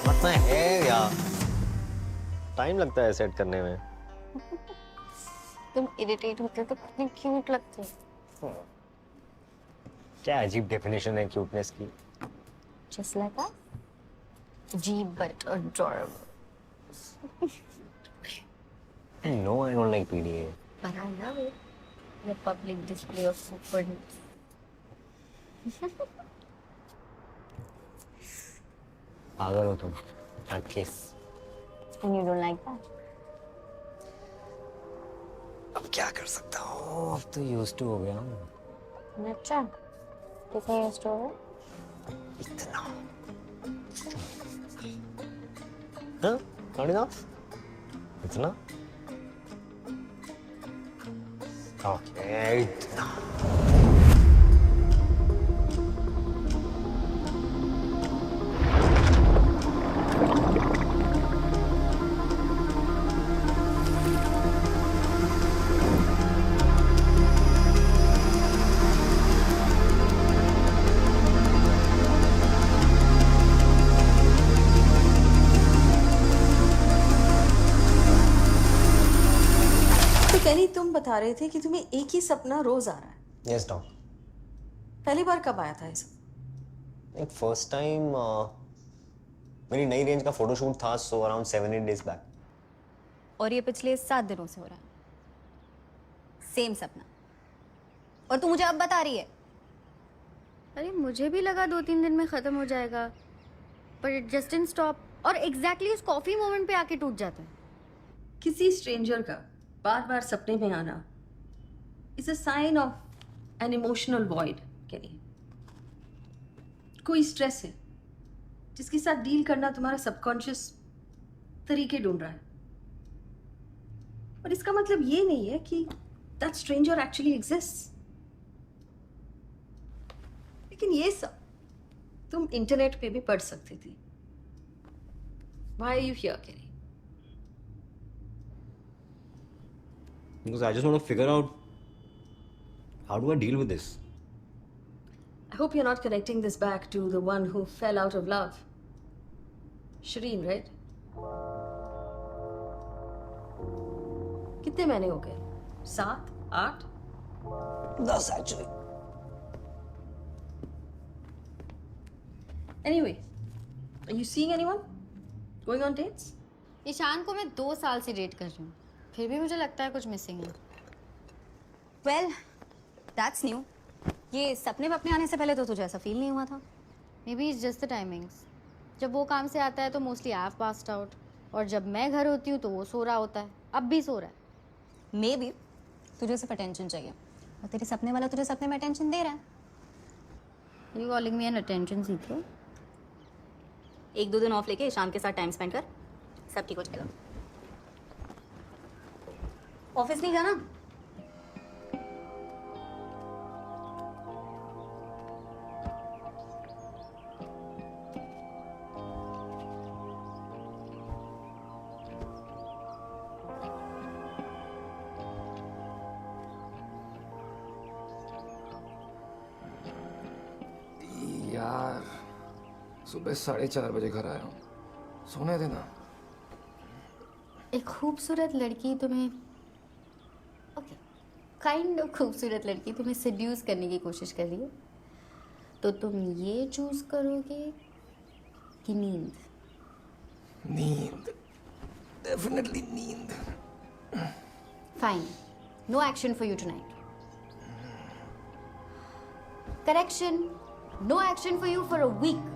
पता है यार, टाइम लगता है सेट करने में। तुम इरिटेट होते तो कितनी क्यूट लगती हो। क्या अजीब डेफिनेशन है क्यूटनेस की। Just like that. Jeep but adorable. No, I don't like PDA. But I love it. The public display of superness. पागल हो तुम। किस। And you don't like that? अब क्या कर सकता हूँ, अब तो यूज्ड टू हो गया हूँ। अच्छा, कितने used to हो? इतना। हाँ, not enough? इतना? Okay, इतना। कैरी, तुम बता रहे थे कि तुम्हें एक ही सपना रोज आ रहा है। Yes, dog. पहली बार कब आया था ये सब? एक फर्स्ट टाइम मेरी नई रेंज का फोटोशूट था, सो अराउंड 7-8 days बैक। और ये पिछले 7 दिनों से हो रहा है, सेम सपना। और तू मुझे अब बता रही है? अरे मुझे भी लगा 2-3 दिन में खत्म हो जाएगा, पर इट जस्ट डिडंट स्टॉप। और एग्जैक्टली उस कॉफी मोमेंट पे आके टूट जाता है। किसी स्ट्रेंजर का बार बार सपने में आना is a sign of an emotional void. Carrie, कोई स्ट्रेस है जिसके साथ डील करना तुम्हारा सबकॉन्शियस तरीके ढूंढ रहा है। और इसका मतलब ये नहीं है कि दैट स्ट्रेंजर एक्चुअली एग्जिस्ट्स। लेकिन ये सब तुम इंटरनेट पे भी पढ़ सकती थी। Why are you here, Carrie? Because I just want to figure out how do I deal with this. I hope you're not connecting this back to the one who fell out of love. Shireen, right? कितने महीने हो गए? 7, 8? 10 actually. Anyway, are you seeing anyone? Going on dates? Ishan को मैं 2 साल से date कर रही हूँ, फिर भी मुझे लगता है कुछ मिसिंग है। Well, that's new. ये सपने वपने आने से पहले तो तुझे ऐसा फील नहीं हुआ था? May be it's just the timings. जब वो काम से आता है तो mostly I have passed out, और जब मैं घर होती हूँ तो वो सो रहा होता है। अब भी सो रहा है। मे बी तुझे सिर्फ अटेंशन चाहिए, और तेरे सपने वाला तुझे सपने में अटेंशन दे रहा है। You calling me an attention seeker? 1-2 दिन ऑफ लेके शाम के साथ टाइम स्पेंड कर, सब ठीक हो जाएगा। ऑफिस नहीं जाना? यार, सुबह 4:30 बजे घर आया हूँ, सोने देना। एक खूबसूरत लड़की तुम्हें, ओके, काइंड ऑफ खूबसूरत लड़की तुम्हें सेड्यूस करने की कोशिश कर रही है, तो तुम ये चूज करोगे कि नींद? नींद, डेफिनेटली नींद। Fine, no action for you tonight. Correction, no action for you for a week.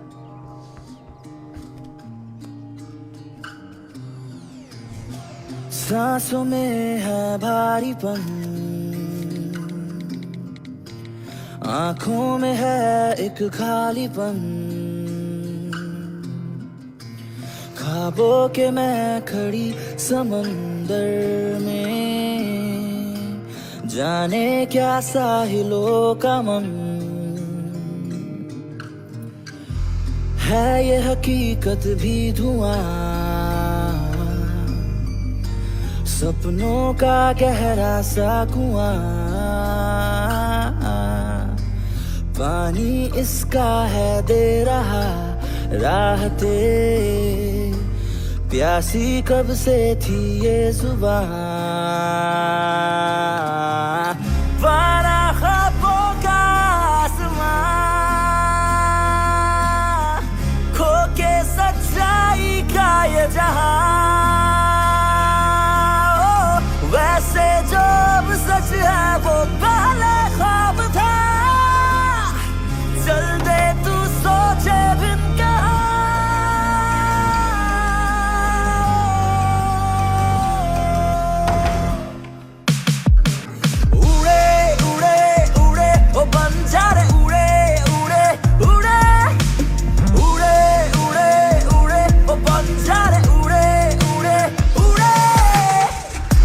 सांसों में है भारीपन, आंखों में है एक खालीपन, ख्वाबों के मैं खड़ी समंदर में जाने क्या साहिलों का मन है, ये हकीकत भी धुआं, सपनों का गहरा सा कुआं, पानी इसका है दे रहा राहते, प्यासी कब से थी ये जुबान, वारा ख्वाबों का आसमां, खो के सच्चाई का ये जहां, वैसे जो अब सच है वो पहले ख्वाब था, चल दे तू सोचे बिन कहा। उड़े उड़े उड़े ओ बंजारे उड़े उड़े उड़े उड़े उड़े उड़े ओ बंजारे उड़े उड़े उड़े।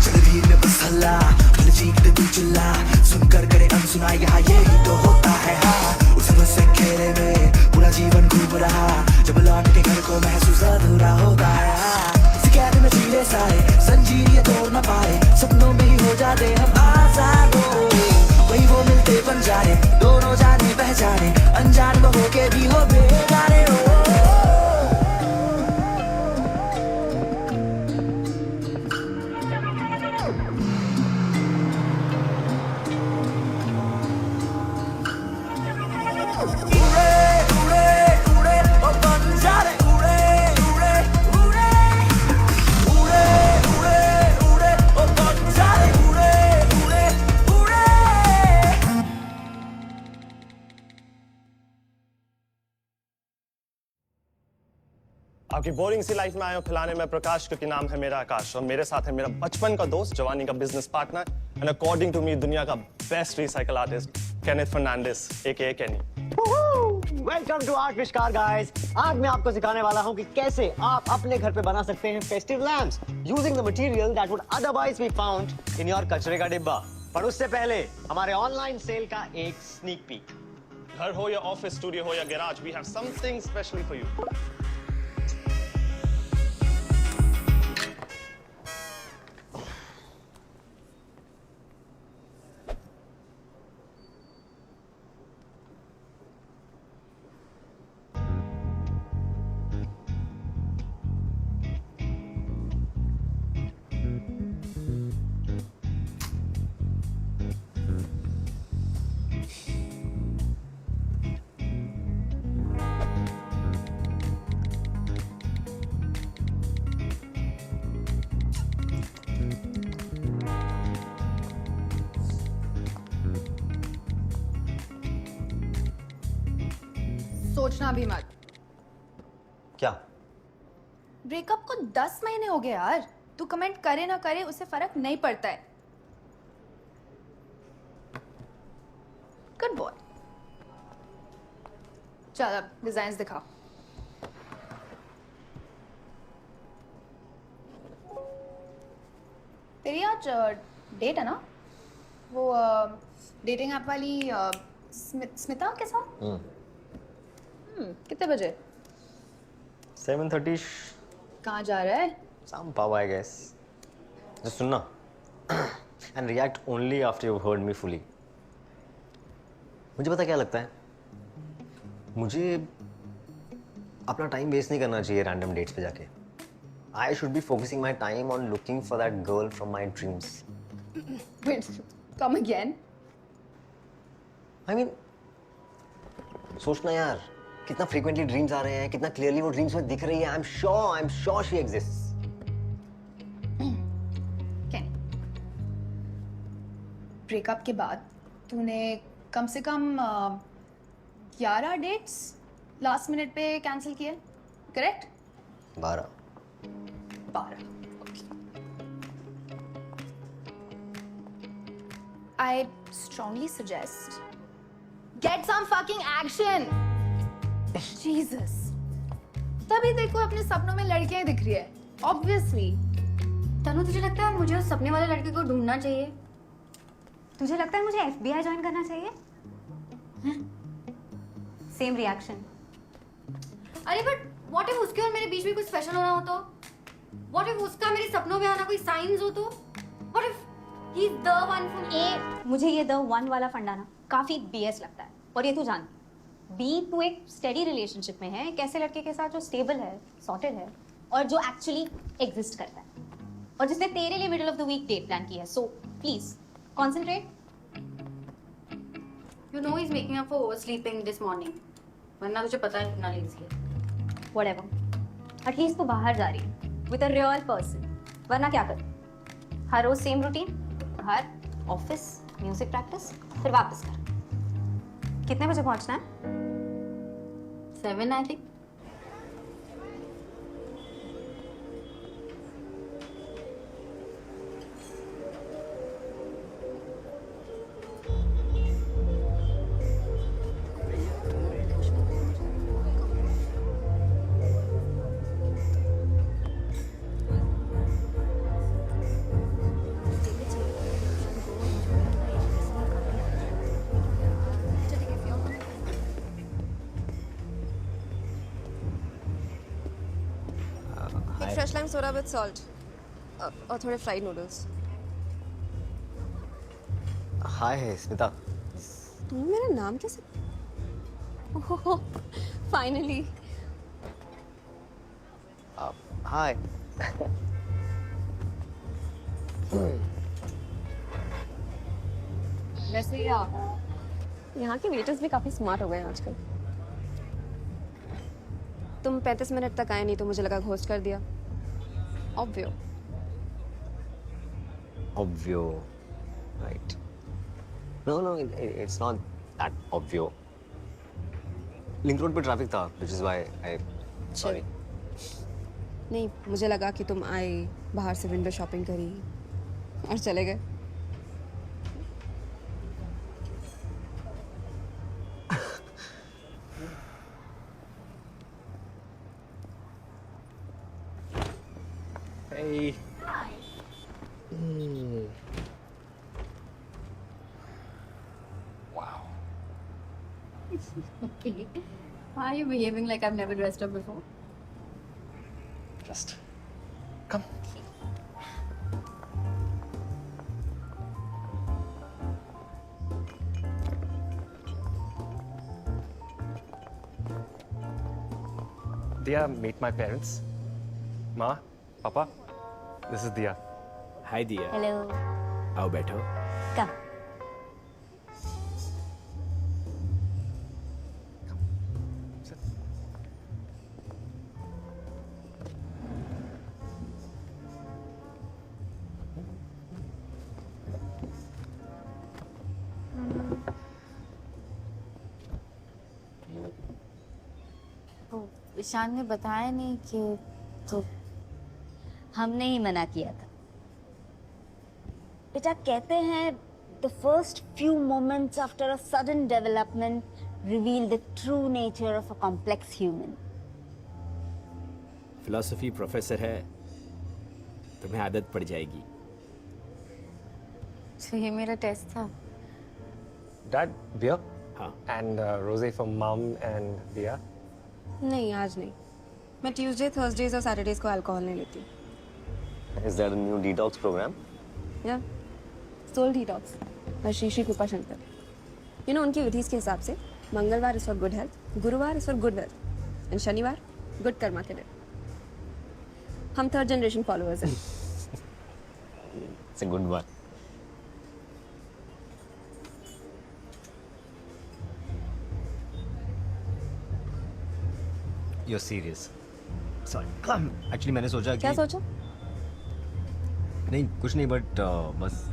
चल भीड़ में बस हल्ला, भले चीखते तू चिल्ला, सुनकर करे अनसुना यहाँ यही तो होता है। हाँ उस से खेले में पूरा जीवन घूम रहा, जब लौट के घर को महसूस अधूरा होता है। इस कैद में जीने सारे संजीर ये तोड़ न पाए, सपनों में ही हो जाते हम आजाद, वही वो मिलते बंजारे, दोनों जाने पहचाने, अनजान वो होके भी हो बेगाने। आपकी बोरिंग सी लाइफ में आया हूं खिलाने में प्रकाश, क्योंकि नाम है मेरा आकाश और मेरे साथ है मेरा बचपन का दोस्त, जवानी का business partner and according to me दुनिया का best recycle artist Kenneth Fernandez aka Kenny. Welcome to आर्टविष्कार गाइस। आज मैं आपको सिखाने वाला हूं कि कैसे आप अपने घर पे बना सकते हैं festive lamps using the material that would otherwise be found in your कचरे का डिब्बा। पर उससे पहले हमारे ऑनलाइन सेल का एक स्नीक पीक। घर हो या ऑफिस, स्टूडियो हो या garage, we have something specially for you. सोचना भी मत। क्या? ब्रेकअप को 10 महीने हो गए यार, तू कमेंट करे ना करे उससे फर्क नहीं पड़ता है। Good boy. चल अब डिजाइन्स दिखाओ। तेरी आज डेट है ना, वो डेटिंग ऐप वाली स्मिता के साथ? कितने बजे? 7:30. कहाँ जा रहा है? Some pub, I guess. Just सुनना and react only after you've heard me fully. मुझे पता क्या लगता है, मुझे अपना टाइम वेस्ट नहीं करना चाहिए रैंडम डेट्स पे जाके. I should be focusing my time on looking for that girl from my dreams. Wait, come again? I mean, सोचना यार, कितना frequently dreams आ रहे हैं, कितना clearly वो dreams में दिख रही है. I'm sure she exists. Breakup के बाद तूने कम से कम 11 डेट्स लास्ट मिनट पे कैंसिल किए, correct? 12. I strongly suggest get some fucking action. Jesus. तभी देखो अपने सपनों में लड़कियां दिख रही है, obviously. तनु, तुझे लगता है मुझे उस सपने वाले लड़के को ढूंढना चाहिए? तुझे लगता है मुझे FBI ज्वाइन करना चाहिए? Same reaction. अरे बट व्हाट इफ उसके और मेरे बीच में कुछ स्पेशल होना हो तो? व्हाट इफ उसका मेरे सपनों में आना कोई साइंस हो तो? What if he is the one for me? मुझे ये द वन वाला फंडाना काफी BS लगता है। और ये तू जान, बी तू एक स्टेडी रिलेशनशिप में है एक ऐसे लड़के के साथ जो स्टेबल है, सॉर्टेड है और जो एक्चुअली एग्जिस्ट करता है और जिसने तेरे लिए middle of the week date plan किया है। So please concentrate. You know he's making up for oversleeping this morning. वरना तुझे पता है कितना लेजी है। Whatever. एटलीस्ट तू बाहर जा रही है विद अ रियल पर्सन। वरना क्या कर, हर रोज सेम रूटीन, घर, ऑफिस, म्यूजिक प्रैक्टिस, फिर वापस घर। कितने बजे पहुंचना है? 7 I think. एक fresh lime soda with salt और थोड़े फ्राइड नूडल्स। हाय स्मिता। तुम्हें मेरा नाम कैसे? Oh finally. हाय। वैसे यहाँ के वेटर्स भी काफी स्मार्ट हो गए हैं आजकल। तुम 35 मिनट तक आए नहीं तो मुझे लगा घोस्ट कर दिया। ऑब्वियो। Obvio, right? No, it's not that obvio. Link road पे ट्रैफिक था, which is why I sorry. नहीं, मुझे लगा कि तुम आए, बाहर से विंडो शॉपिंग करी और चले गए। Hey. Wow. Okay. Why are you behaving like I've never dressed up before? Just come. Diya, meet my parents. Ma, Papa, this is Diya. हाय दिया, हेलो। आओ बैठो। कम। ईशान ने बताया नहीं कि तो हमने ही मना किया था। बेटा कहते हैं the first few moments after a sudden development reveal the true nature of a complex human. Philosophy professor है, तुम्हें आदत पड़ जाएगी। तो ये मेरा टेस्ट था। Dad, beer? हाँ। And rosé for Mom and Diya. नहीं, आज नहीं। मैं ट्यूसडे, थर्सडेज और सैटरडेज को अल्कोहल नहीं लेती। Is that a new detox program? या सोल डिटॉक्स और श्री कृपा शंकर। यू नो उनकी विधि के हिसाब से मंगलवार इज फॉर गुड हेल्थ, गुरुवार is for good wealth and शनिवार गुड कर्मा के दिन। हम 3rd जनरेशन फॉलोअर्स हैं। It's a good one. You're serious? Sorry. Actually मैंने सोचा कि क्या सोचा? नहीं कुछ नहीं बट बस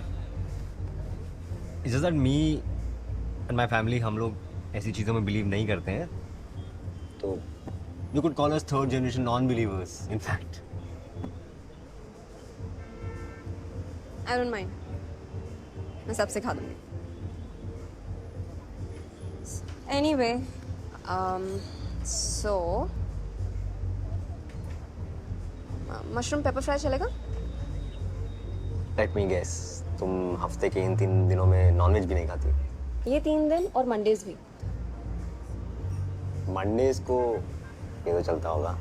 it's just that me and my family हम लोग ऐसी चीज़ों में बिलीव नहीं करते हैं, तो you could call us 3rd generation non believers in fact. I don't mind, मैं सब सिखा दूंगी। Anyway so mushroom paper fry चलेगा? लेट मी गेस, तुम हफ्ते के इन 3 दिनों में नॉनवेज भी नहीं खाती। ये 3 दिन और मंडेज भी। मंडेज को ये तो चलता होगा।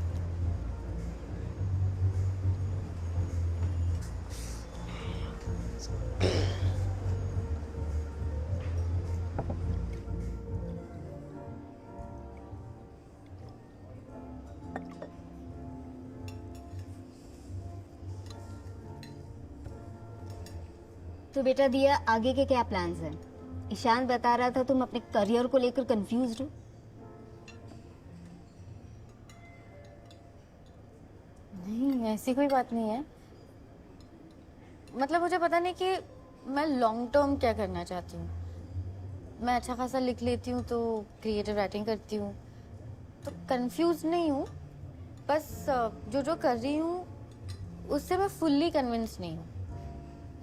तो बेटा दिया, आगे के क्या प्लान्स हैं? ईशान बता रहा था तुम अपने करियर को लेकर कंफ्यूज्ड हो। नहीं, ऐसी कोई बात नहीं है। मतलब मुझे पता नहीं कि मैं लॉन्ग टर्म क्या करना चाहती हूँ। मैं अच्छा खासा लिख लेती हूँ तो क्रिएटिव राइटिंग करती हूँ, तो कंफ्यूज नहीं हूँ। बस जो जो कर रही हूँ उससे मैं फुल्ली कन्विंस नहीं हूँ।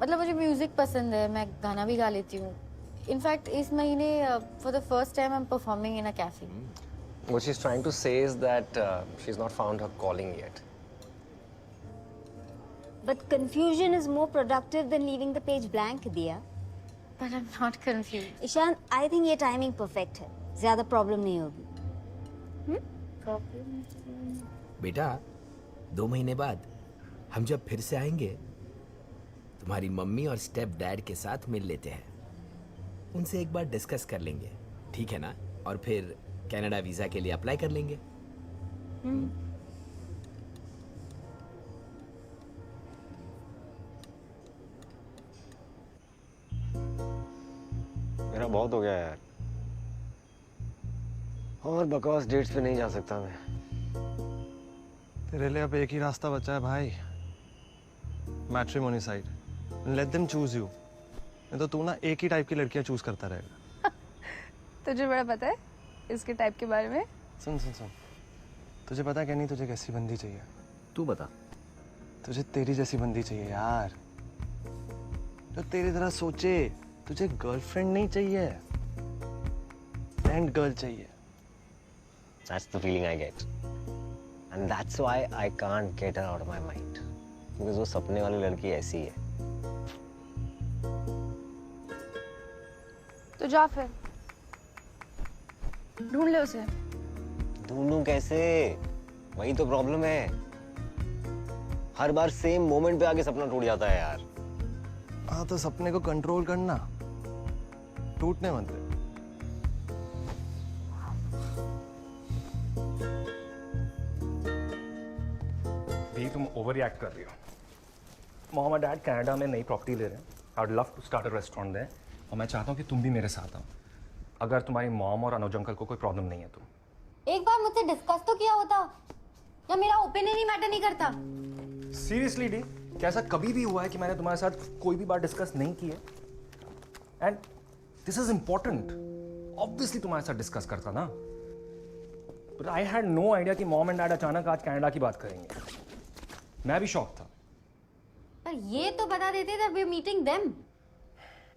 मतलब मुझे म्यूजिक पसंद है, मैं गाना भी गा लेती हूँ। इनफैक्ट इस महीने for the first time I am performing in a cafe. What she's trying to say is that she's not found her calling yet. But confusion is more productive than leaving the page blank, दिया। But I'm not confused. Ishaan, I think ये timing perfect है, ज्यादा problem नहीं होगी। बेटा 2 महीने बाद हम जब फिर से आएंगे तुम्हारी मम्मी और स्टेप डैड के साथ मिल लेते हैं, उनसे एक बार डिस्कस कर लेंगे, ठीक है ना? और फिर कनाडा वीजा के लिए अप्लाई कर लेंगे। मेरा बहुत हो गया यार, और बकवास डेट्स पे नहीं जा सकता मैं। तेरे लिए अब एक ही रास्ता बचा है भाई, matrimony side. Let them choose you. नहीं तो तू ना एक ही टाइप की लड़कियां चूज करता रहेगा। तुझे बड़ा पता है इसके टाइप के बारे में? सुन सुन सुन, तुझे पता है क्या नहीं, तुझे कैसी बंदी चाहिए? तू बता। तुझे तेरी जैसी बंदी चाहिए यार, जो तेरी तरह सोचे। तुझे गर्लफ्रेंड नहीं चाहिए, फ्रेंड गर्ल चाहिए। That's the feeling I get, and that's why I can't get her out of my mind. Because वो सपने वाली लड़की ऐसी है। तो जा फिर ढूंढ ले उसे। ढूंढूं कैसे? वही तो प्रॉब्लम है, हर बार सेम मोमेंट पे आके सपना टूट जाता है यार। हाँ तो सपने को कंट्रोल करना, टूटने मत दे। भी तुम ओवर रिएक्ट कर रही हो। मॉम और डैड कनाडा में नई प्रॉपर्टी ले रहे हैं। I would love to start a restaurant there, और मैं चाहता हूँ कि तुम भी मेरे साथ आओ, अगर तुम्हारी मॉम और अनुज अंकल को कोई प्रॉब्लम नहीं है तो। एक बार मुझसे डिस्कस तो किया होता, या मेरा ओपिनियन ही मैटर नहीं करता? सीरियसली डी, क्या ऐसा कभी भी हुआ है कि मैंने तुम्हारे साथ कोई भी बात डिस्कस नहीं की है? And this is important, obviously तुम्हारे साथ डिस्कस करता ना, but I had no idea कि मॉम एंड डैड अचानक आज कनाडा की बात करेंगे। मैं भी शॉक था। पर ये तो बता देते that we are meeting them.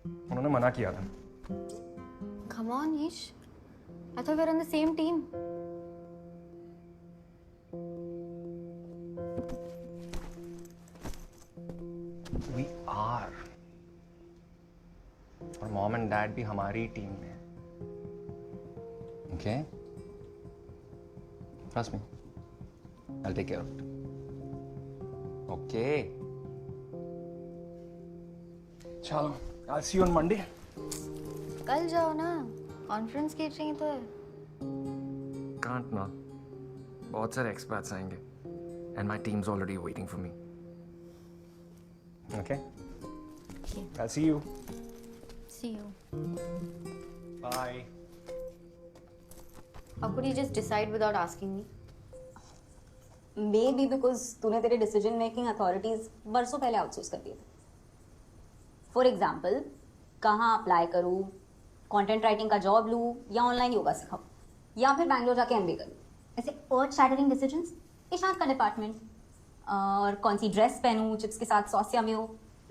उन्होंने मना किया था। Come on, Ish. I thought we were on the same team. We are. और मॉम एंड डैड भी हमारी टीम में है। Okay? Trust me. I'll take care of it. Okay. चलो, I'll see you on Monday. कल जाओ ना, conference catering तो है। Can't ना, बहुत सारे एक्सपर्ट्स आएंगे, and my team's already waiting for me. Okay? I'll see you. See you. Bye. How could you just decide without asking me? Maybe because तूने तेरे डिसीजन मेकिंग अथॉरिटीज बरसों पहले आउटसोर्स कर दिए थे। फॉर एग्जाम्पल, कहाँ apply करूँ, content writing का जॉब लूँ या ऑनलाइन योगा सिखाऊँ, या फिर बैंगलोर जाके एमबीए करूँ। ऐसे अर्थ शैटरिंग डिसीजंस ईशान का डिपार्टमेंट, और कौन सी ड्रेस पहनूँ चिप्स के साथ सॉस या मेयो,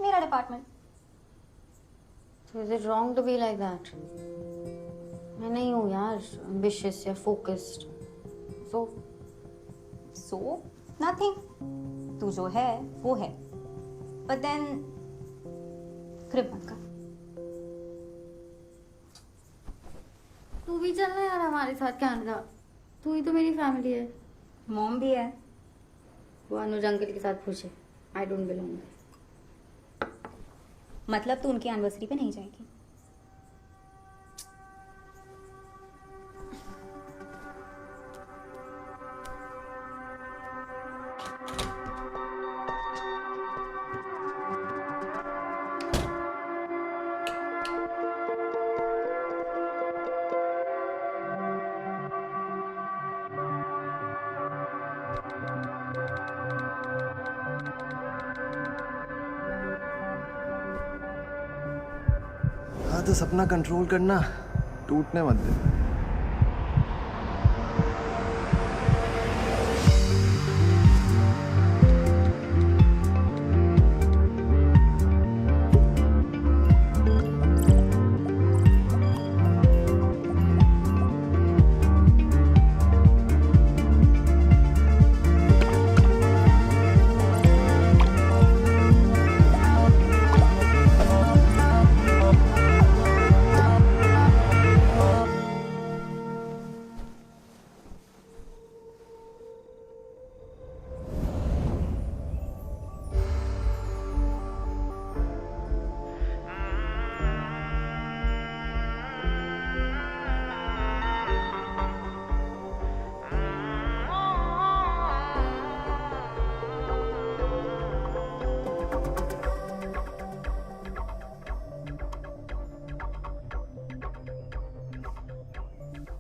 मेरा department. So is it wrong to be like that? मैं नहीं हूँ यार ambitious या focused. So nothing. तू जो है वो है, but then क्रिप मत कर। तू भी चलना यार हमारे साथ कनाडा, तू ही तो मेरी फैमिली है। मॉम भी है। वो अनुज अंकल के साथ खुश है। I don't belong. मतलब तू उनकी एनिवर्सरी पे नहीं जाएगी? हाँ तो सपना कंट्रोल करना, टूटने मत दे।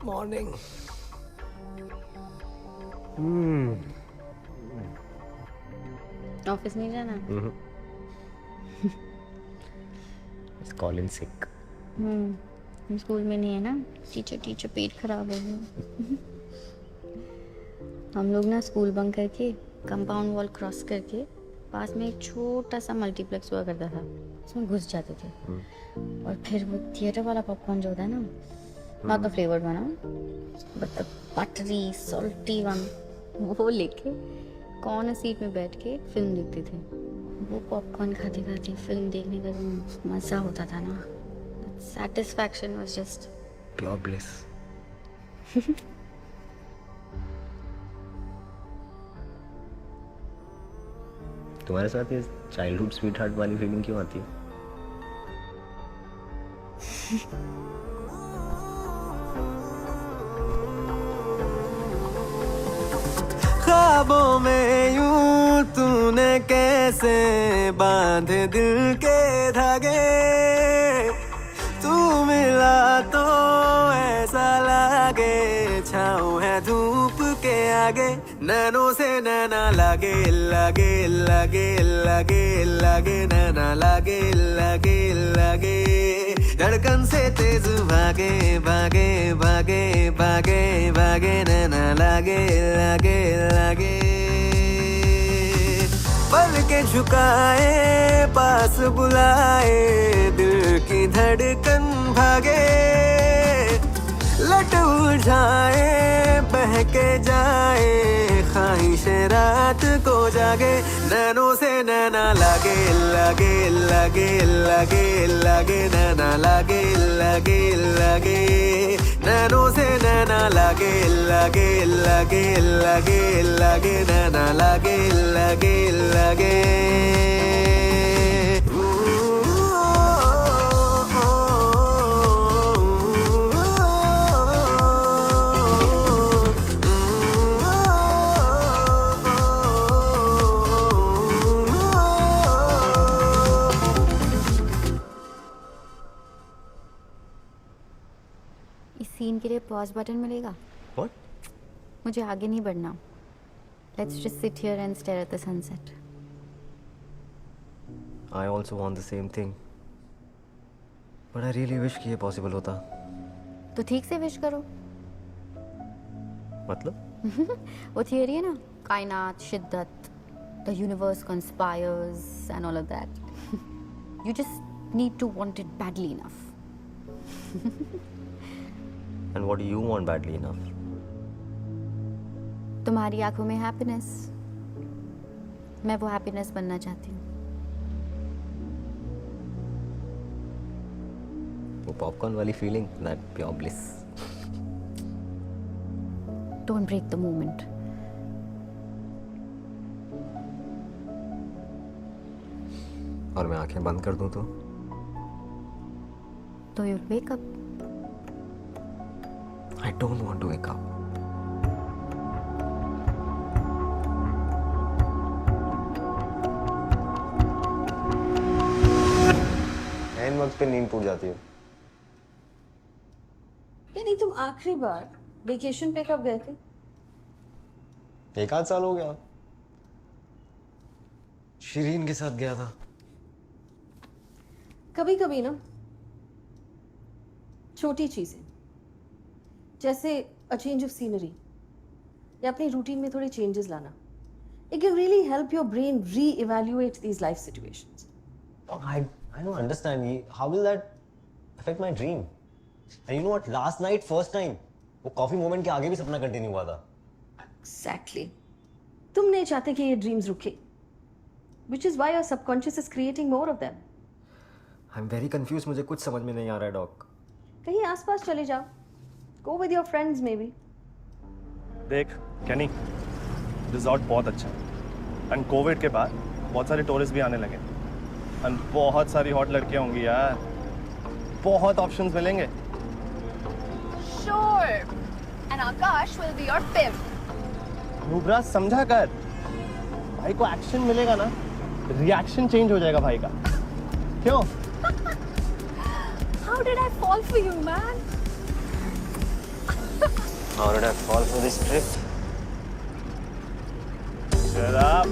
मॉर्निंग। ऑफिस नहीं जाना? Call in sick. स्कूल में नहीं है ना, टीचर पेट खराब हो गया। हम लोग ना स्कूल बंक करके कंपाउंड वॉल क्रॉस करके पास में एक छोटा सा मल्टीप्लेक्स हुआ करता था, उसमें घुस जाते थे। और फिर वो थिएटर वाला पॉपकॉर्न जो होता है ना, not the flavoured one but the buttery salty one, वो लेके कॉर्नर सीट में बैठ के फिल्म देखते थे। वो पॉपकॉर्न खाते खाते फिल्म देखने का जो मज़ा होता था ना, satisfaction was just pure bliss. तुम्हारे साथ ये चाइल्डहुड स्वीट हार्ट वाली फीलिंग क्यों आती है? ख्वाबों में यूं तूने कैसे बांधे दिल के धागे, तू मिला तो ऐसा लागे छाँव है धूप के आगे। नैनों से नैना लागे लागे लागे लागे लागे, नैना लागे लागे लागे, धड़कन से तेज भागे भागे भागे भागे भागे, नैना लागे लागे लागे। पल के झुकाए पास बुलाए, दिल की धड़कन भागे, लट उलझाए बहके जाए, ख्वाहिश रात को जागे। नैनों से नैना लागे लागे लागे लागे लागे, नैना लागे लागे लागे, नैनों से नैना लागे लागे लागे लागे लागे, नैना लागे लागे लागे। इस सीन के लिए पॉज बटन मिलेगा? What? मुझे आगे नहीं बढ़ना। Let's just sit here and stare at the sunset. I also want the same thing. But I really wish कि ये possible होता। तो ठीक से विश करो। मतलब? वो थियरी है ना, कायनात, शिद्दत, the universe conspires and all of that. You just need to want it badly enough. And what do you want badly enough? तुम्हारी आंखों में हैप्पीनेस, मैं वो हैप्पीनेस बनना चाहती हूँ। पॉपकॉर्न वाली feeling, that pure bliss. Don't break the moment. और मैं आंखें बंद कर दूं तो you wake up. I don't want to wake up. एन वक्त पे नींद टूट जाती है। नहीं, तुम आखिरी बार वेकेशन पे कब गए थे? 1 आध साल हो गया। शिरीन के साथ गया था। कभी कभी ना छोटी चीजें जैसे अ चेंज ऑफ सीनरी या अपनी रूटीन में थोड़े चेंजेस लाना, it can really help your brain reevaluate these life situations. I don't understand. How will that affect my dream? And you know what? Last night, first time, वो coffee moment के आगे भी सपना continue हुआ था। Exactly. तुम नहीं चाहते कि ये ड्रीम्स रुके, which is why your subconscious is creating more of them. I'm very confused, मुझे कुछ समझ में नहीं आ रहा है डॉक। कहीं आसपास चले जाओ, go with your friends maybe. देख कैनी, रिजॉर्ट बहुत अच्छा है एंड कोविड के बाद बहुत सारे टूरिस्ट भी आने लगे एंड बहुत सारी हॉट लड़कियां होंगी यार, बहुत ऑप्शंस मिलेंगे। Sure. And Akash will be your pimp. Nubra समझा कर, भाई को एक्शन मिलेगा ना, रिएक्शन चेंज हो जाएगा भाई का। क्यों? How did I fall for you, man? How did I fall for this trip? Shut up.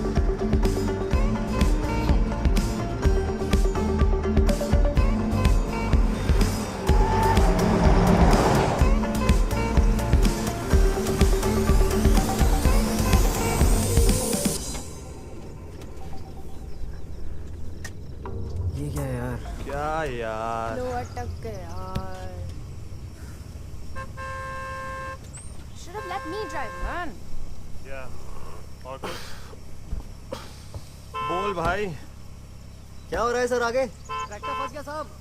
ये क्या है यार? क्या यार? लो अटक गए यार। Should have let me drive, man. और कुछ? बोल भाई। क्या हो रहा है सर आगे? ट्रैक्टर फंस गया साहब।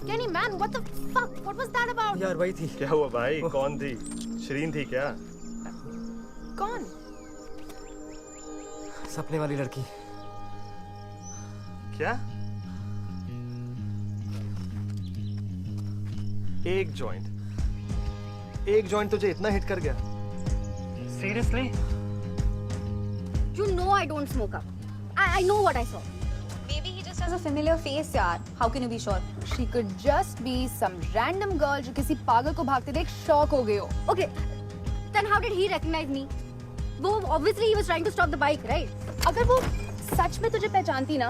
Kenny, man, what the fuck? What was that about? यार वही थी। क्या हुआ भाई? कौन थी? शिरीन थी क्या? कौन? सपने वाली लड़की। क्या? एक जॉइंट तुझे इतना हिट कर गया? Seriously? You know I don't smoke up. I know what I saw. Maybe he just has a familiar face, yaar. How can you be sure? She could just be some random girl जो किसी पागल को भागते देख shock हो गई हो। Okay, then how did he recognize me? वो obviously he was trying to stop the bike, right? अगर वो सच में तुझे पहचानती ना,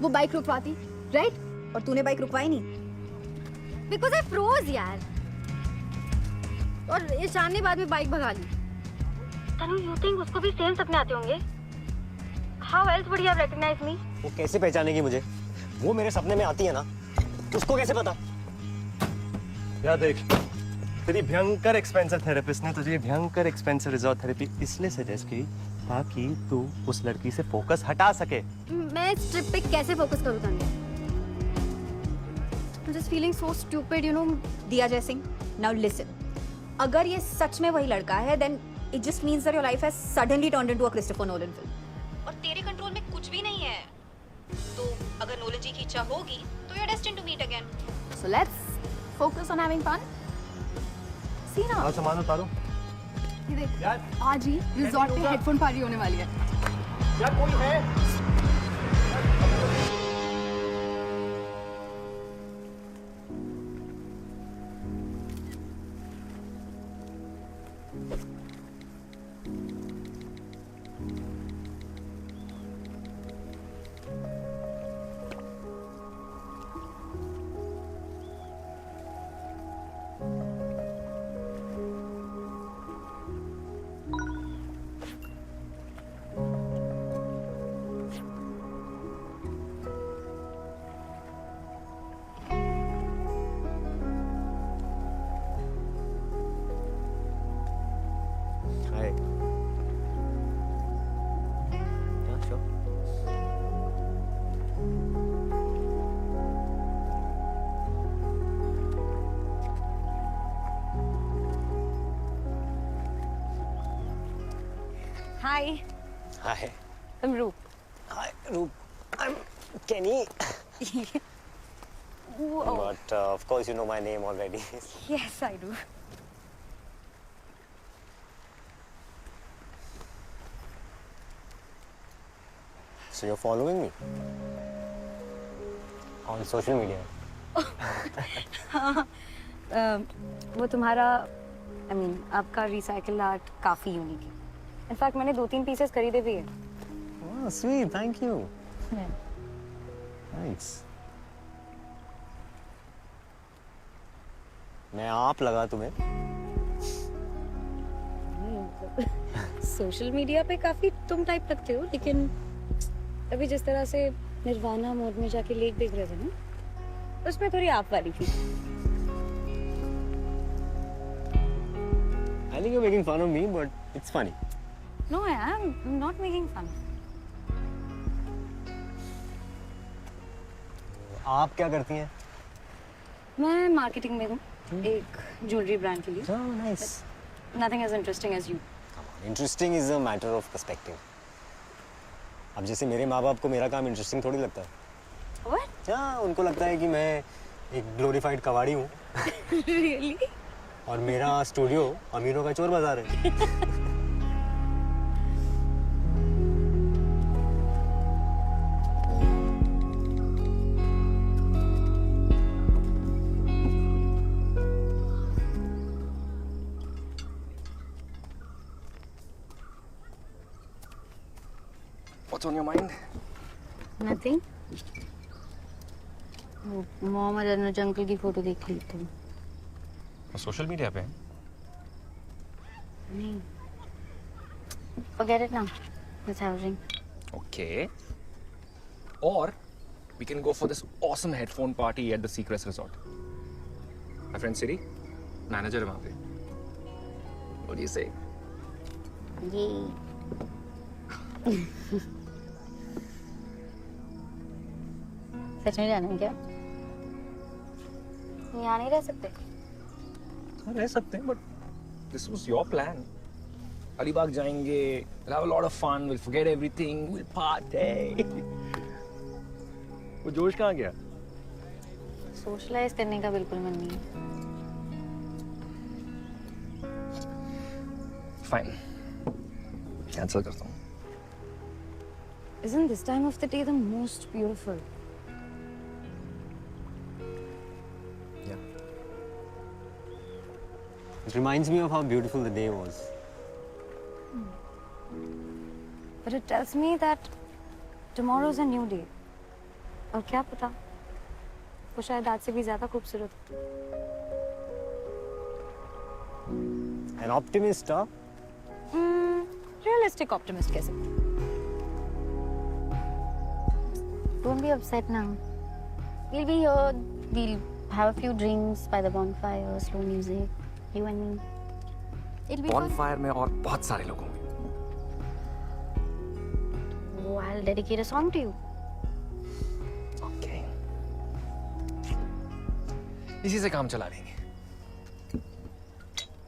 वो बाइक रुकवाती, right? और तूने बाइक रुकवाई नहीं? Because I froze, यार. और ईशान ने बाद में बाइक भगा ली। तनु, you think उसको भी सेम सपने आते होंगे? How else would he have recognized me? वो कैसे पहचानेगी मुझे? वो मेरे सपने में आती है ना, उसको कैसे पता? या देख, तेरी भयंकर एक्सपेंसिव थेरेपिस्ट ने तुझे भयंकर एक्सपेंसिव रिजॉर्ट थेरेपी इसलिए सजेस्ट की ताकि तू उस लड़की से फोकस हटा सके। मैं इस ट्रिप पे कैसे फोकस करूँ Tanya? I'm just feeling so stupid, you know. दिया जय सिंह, नाउ लिसन, अगर ये सच में वही लड़का है then it just means that your life has suddenly turned into a Christopher Nolan film और तेरे कंट्रोल में कुछ भी नहीं है। तो अगर नोलन जी की इच्छा होगी तो you are destined to meet again. So let's focus on having fun. See ना, और सामान उतारो। ये देख, आज ही रिजॉर्ट पे हेडफोन पार्टी होने वाली है। क्या कोई है? Hi. Yeah, sure. Hi, Hi. I'm Roop. Hi, Roop. I'm Kenny. Whoa. But of course you know my name already. Yes, I do. So you're following me on social media. वो तुम्हारा I mean, आपका recycle art काफी unique है। In fact मैंने 2-3 pieces खरीदे भी है। Oh, sweet. Thank you. Thanks. मैं आप लगा तुम्हें। सोशल मीडिया पे काफी तुम टाइप लगते हो, लेकिन अभी जिस तरह से निर्वाणा मोड में जाके लेक देख रहे थे ना, उसमें थोड़ी आप वाली थी। I think you're making fun of me, but it's funny. No, I'm not making fun. आप क्या करती हैं? मैं मार्केटिंग में हूँ, एक ज्वेलरी ब्रांड के लिए। Oh, nice. Nothing as interesting as you. Interesting is a matter of perspective. अब जैसे मेरे माँ बाप को मेरा काम इंटरेस्टिंग थोड़ी लगता है। What? हाँ, उनको लगता है कि मैं एक ग्लोरीफाइड कबाड़ी हूँ। Really? और मेरा स्टूडियो अमीरों का चोर बाजार है। What's on your mind? Nothing. Mom और अनुज अंकल की फोटो देख ली तुम? सोशल मीडिया पे? नहीं. Forget it now. It's housing. Okay. Or we can go for this awesome headphone party at the Seacrest Resort. My friend Siri, manager है वहाँ पे. What do you say? Yay. सच में जाना है क्या? यहाँ नहीं रह सकते? हाँ रह सकते हैं, but this was your plan. Alibag जाएंगे, we'll have a lot of fun, we'll forget everything, we'll party. वो जोश कहाँ गया? सोशलाइज करने का बिल्कुल मन नहीं है। Fine. Cancel करता हूँ. Isn't this time of the day the most beautiful? It reminds me of how beautiful the day was. But it tells me that tomorrow's a new day. और क्या पता, वो शायद आज से भी ज्यादा खूबसूरत हो। An optimist, huh? Realistic optimist कह सकते हैं। Don't be upset now. We'll be here. We'll have a few drinks by the bonfire, slow music, you and me. It'll be fun. Bonfire में और बहुत सारे लोग होंगे. Oh, I'll dedicate a song to you. Okay. इसी से काम चला लेंगे.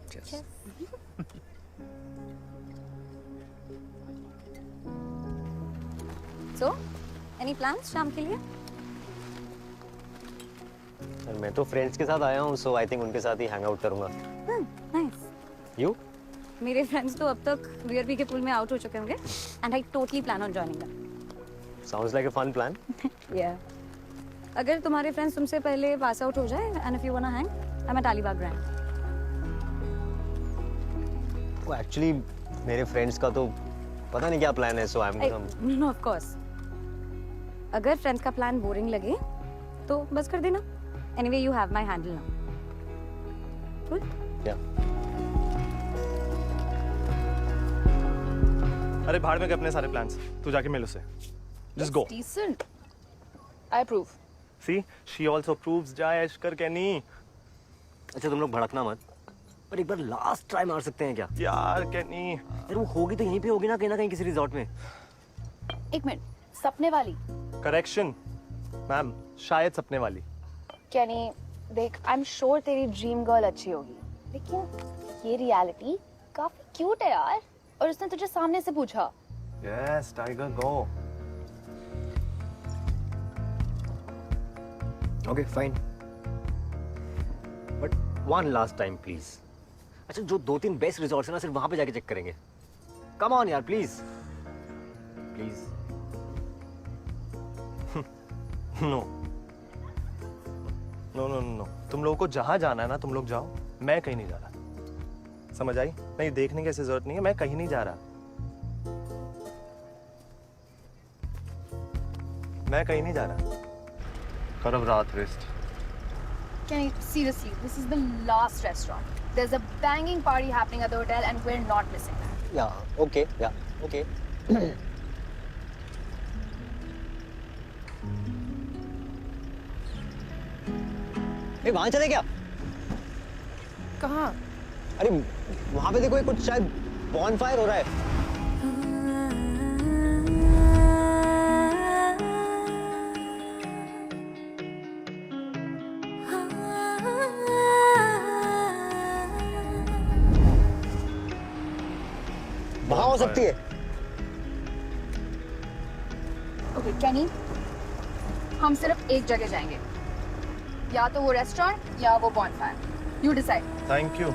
Cheers. So, any plans शाम के लिए? मैं तो फ्रेंड्स के साथ आया हूँ, सो आई थिंक उनके साथ ही हैंग आउट करूंगा. Nice. यू? मेरे फ्रेंड्स तो अब तक वीआरपी के पूल में आउट हो चुके होंगे and I totally plan on joining them. Sounds like a fun plan. या अगर तुम्हारे फ्रेंड्स तुमसे पहले पास आउट हो जाए and if you want to hang I am at Alibaug grand. वो एक्चुअली मेरे फ्रेंड्स का तो पता नहीं क्या प्लान है, so I am no of course. अगर फ्रेंड्स का प्लान बोरिंग लगे तो बस कर देना. Anyway you have my handle now. Good. Yeah. अरे भाड़ में गए अपने सारे प्लान्स. तू जाके मिल उसे. Just go. Decent. I approve. See she also approves. जा ऐश कर कैनी. अच्छा तुम लोग भड़कना मत, पर एक बार लास्ट ट्राई मार सकते हैं क्या? यार कैनी. यार वो होगी तो यहीं पे होगी ना कहीं किसी रिजॉर्ट में. एक मिनट, सपने वाली. करेक्शन मैम, शायद सपने वाली. कैनी देख, आई एम श्योर तेरी ड्रीम गर्ल अच्छी होगी, लेकिन ये रियलिटी काफी क्यूट है यार. और उसने तुझे सामने से पूछा. Yes tiger go. Okay fine, but one last time please. अच्छा जो 2-3 बेस्ट रिजॉर्ट्स है ना, सिर्फ वहां पे जाके चेक करेंगे. कम ऑन यार please please. No no no no. तुम लोगों को जहां जाना है ना तुम लोग जाओ. मैं कहीं नहीं जा रहा. समझ आई? नहीं देखने की ऐसी जरूरत नहीं है. मैं कहीं नहीं जा रहा. मैं कहीं नहीं जा रहा. कर अब रात rest. Kenny, seriously, this is the last restaurant. There's a banging party happening at the hotel and we're not missing that. या ओके या ओके. ए वहां चले क्या? कहाँ? अरे वहां पे देखो, कुछ शायद बॉनफायर हो रहा है. वहां हो सकती है. Okay, Kenny, हम सिर्फ एक जगह जाएंगे, या तो वो रेस्टोरेंट या वो bonfire. You decide. Thank you.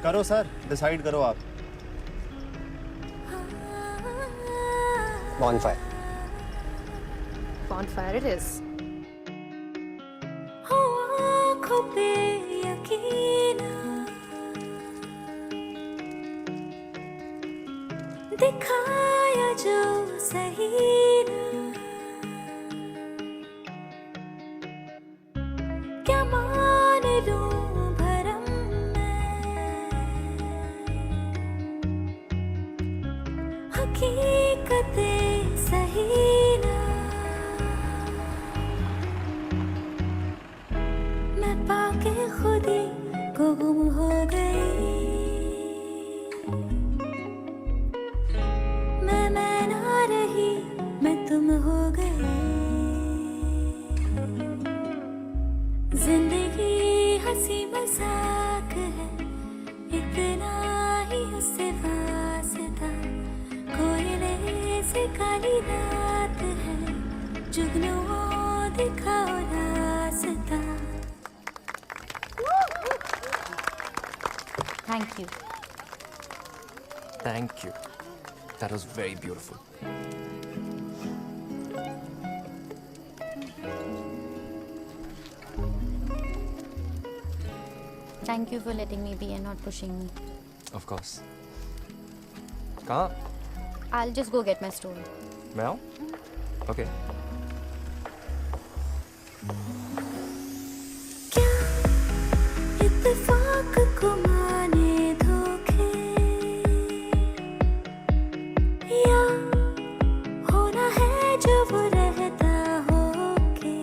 करो सर, डिसाइड करो आप. बॉनफायर. Bonfire it is. दिखाया जो सही ना, क्या मान लूं भरम मैं, हकीकतें सही ना. मैं पाके खुदी को गुम हो गई. मैं ना रही, मैं तुम हो गए. जिंदगी हंसी मजाक है, इतना ही उससे वास्ता. कोयले से काली रात है, जुगनुओं दिखाओ रास्ता. Thank you. Thank you. That was very beautiful. Thank you for letting me be and not pushing me. Of course. कहाँ? I'll just go get my stool. मैं आऊँ? Okay. क्या इत्तेफाक को माने धोखे, या होना है जो वो रहता होके.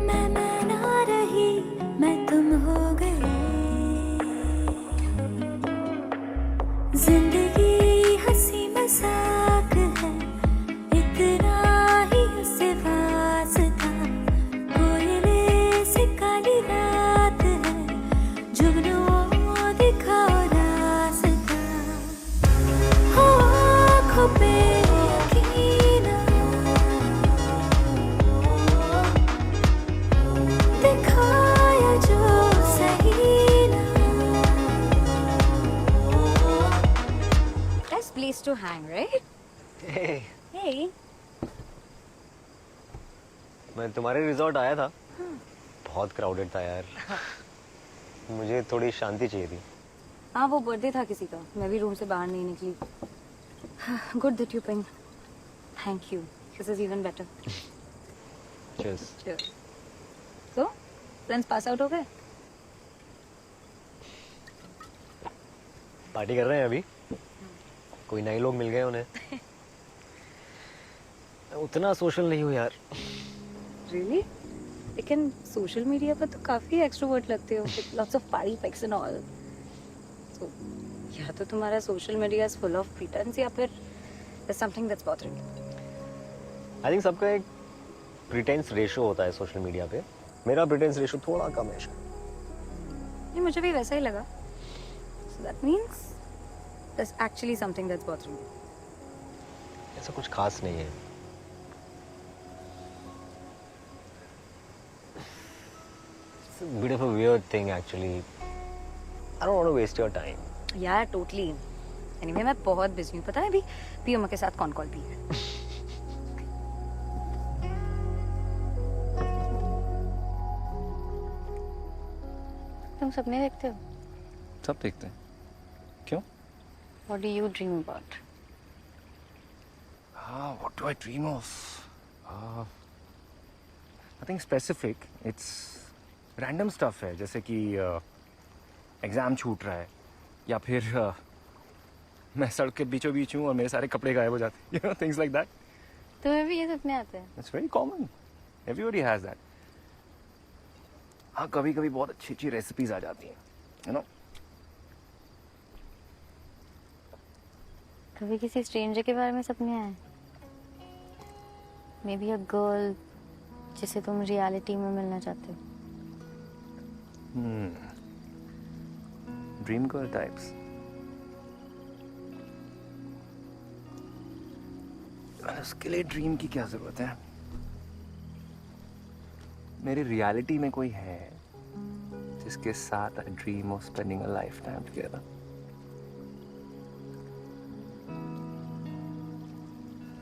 मैं ना रही, मैं तुम हो गए। जिंदगी हंसी मजाक है, इतना ही उसे वास्ता। कोयले से काली रात है, जुगनुओं दिखाओ रास्ता। हो आँखों पे यकीन, दिखाया जो सही ना। Best place to hang, right? Hey, Hey. मैं तुम्हारे रिजॉर्ट आया था। बहुत क्राउडेड था यार। मुझे थोड़ी शांति चाहिए थी। हाँ, वो बर्थडे था किसी का, मैं भी रूम से बाहर नहीं निकली। Good that you ping. Thank you, this is even better. Cheers. तो फ्रेंड्स पास आउट हो गए? पार्टी कर रहे हैं अभी। कोई नए लोग मिल गए उन्हें। उतना सोशल नहीं हूँ यार। रियली? लेकिन सोशल मीडिया पर तो काफी एक्सट्रोवर्ट लगते हो, lots of party pics and all. तो या तो तुम्हारा social media is full of pretence, या फिर there's something that's bothering you. I think सबका एक प्रिटेंस रेशो होता है सोशल मीडिया पे। मेरा प्रिटेंस रेशो थोड़ा कम है शायद। ये मुझे भी वैसा ही लगा। So that means there's actually something that's bothering you. ऐसा कुछ खास नहीं है। It's a bit of a weird thing actually. I don't want to waste your time. यार टोटली। एनीवे मैं बहुत बिजी हूँ, पता है अभी पीएम के साथ कॉल भी है। तुम सपने देखते हो? सब देखते हैं। क्यों? What do you dream about? What do I dream of? Nothing specific. It's random stuff है, जैसे कि एग्जाम छूट रहा है, या फिर मैं सड़क के बीचों बीच हूँ और मेरे सारे कपड़े गायब हो जाते हैं, things like that. तुम्हें भी ये सपने आते हैं? It's very common. Everybody has that. हाँ, कभी कभी बहुत अच्छी अच्छी रेसिपीज आ जाती हैं, you know? कभी किसी स्ट्रेंजर के बारे में सपने आए? मे बी अ गर्ल जिसे तुम रियलिटी में मिलना चाहते हो। Dream girl types. उसके लिए ड्रीम की क्या जरूरत है? मेरी रियलिटी में कोई है जिसके साथ I dream of spending a life time together.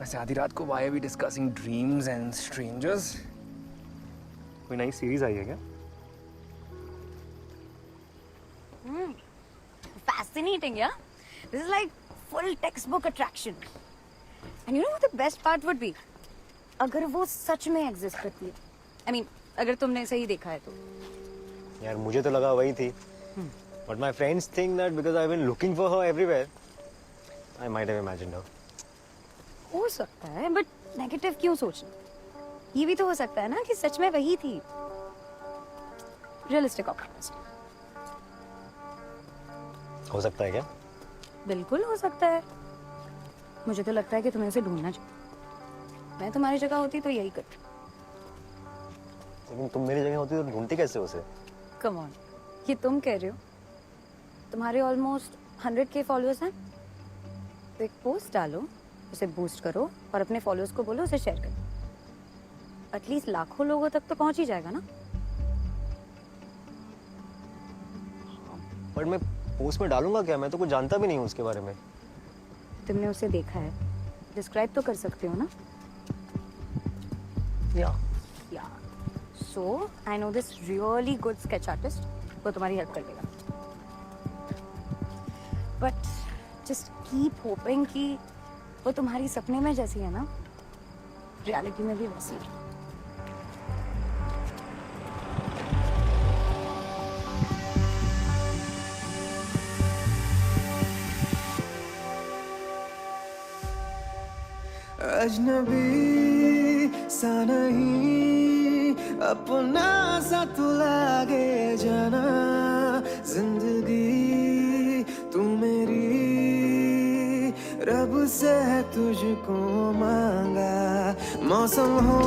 वैसे आधी रात को why are we discussing dreams and strangers? कोई नई सीरीज आई है क्या? Fascinating, yeah? This is like full textbook attraction. And you know what the best part would be? अगर वो सच में एग्जिस्ट करती है। I mean, अगर तुमने सही देखा है तो। यार मुझे तो लगा वही थी। But my friends think that because I've been looking for her everywhere, I might have imagined her. हो सकता है, बट नेगेटिव क्यों सोचना? ये भी तो हो सकता है ना कि सच में वही थी। Realistic optimist. हो सकता है क्या? बिल्कुल हो सकता है। मुझे तो लगता है कि तुम्हें उसे ढूंढना चाहिए। मैं तुम्हारी जगह होती तो यही करती। लेकिन तुम मेरी जगह होती तो ढूंढती कैसे उसे? कम ऑन, ये तुम कह रहे हो? तुम्हारे ऑलमोस्ट 100K फॉलोअर्स हैं। तो एक पोस्ट डालो, उसे बूस्ट करो और अपने फॉलोअर्स को बोलो उसे शेयर करो। एटलीस्ट लाखों लोगों तक तो पहुंच ही जाएगा ना। बट मैं पोस्ट में डालूंगा क्या? मैं तो कुछ जानता भी नहीं हूँ उसके बारे में। तुमने उसे देखा है, डिस्क्राइब तो कर सकते हो ना? Yeah so I know this really good sketch artist, वो तुम्हारी हेल्प कर देगा। बट जस्ट कीप होपिंग कि वो तुम्हारी सपने में जैसी है ना, रियलिटी में भी वैसी है। अजनबी ऐसा नहीं अपना सा तू लागे जाना जिंदगी तू मेरी रब से है तुझको मांगा मौसम हो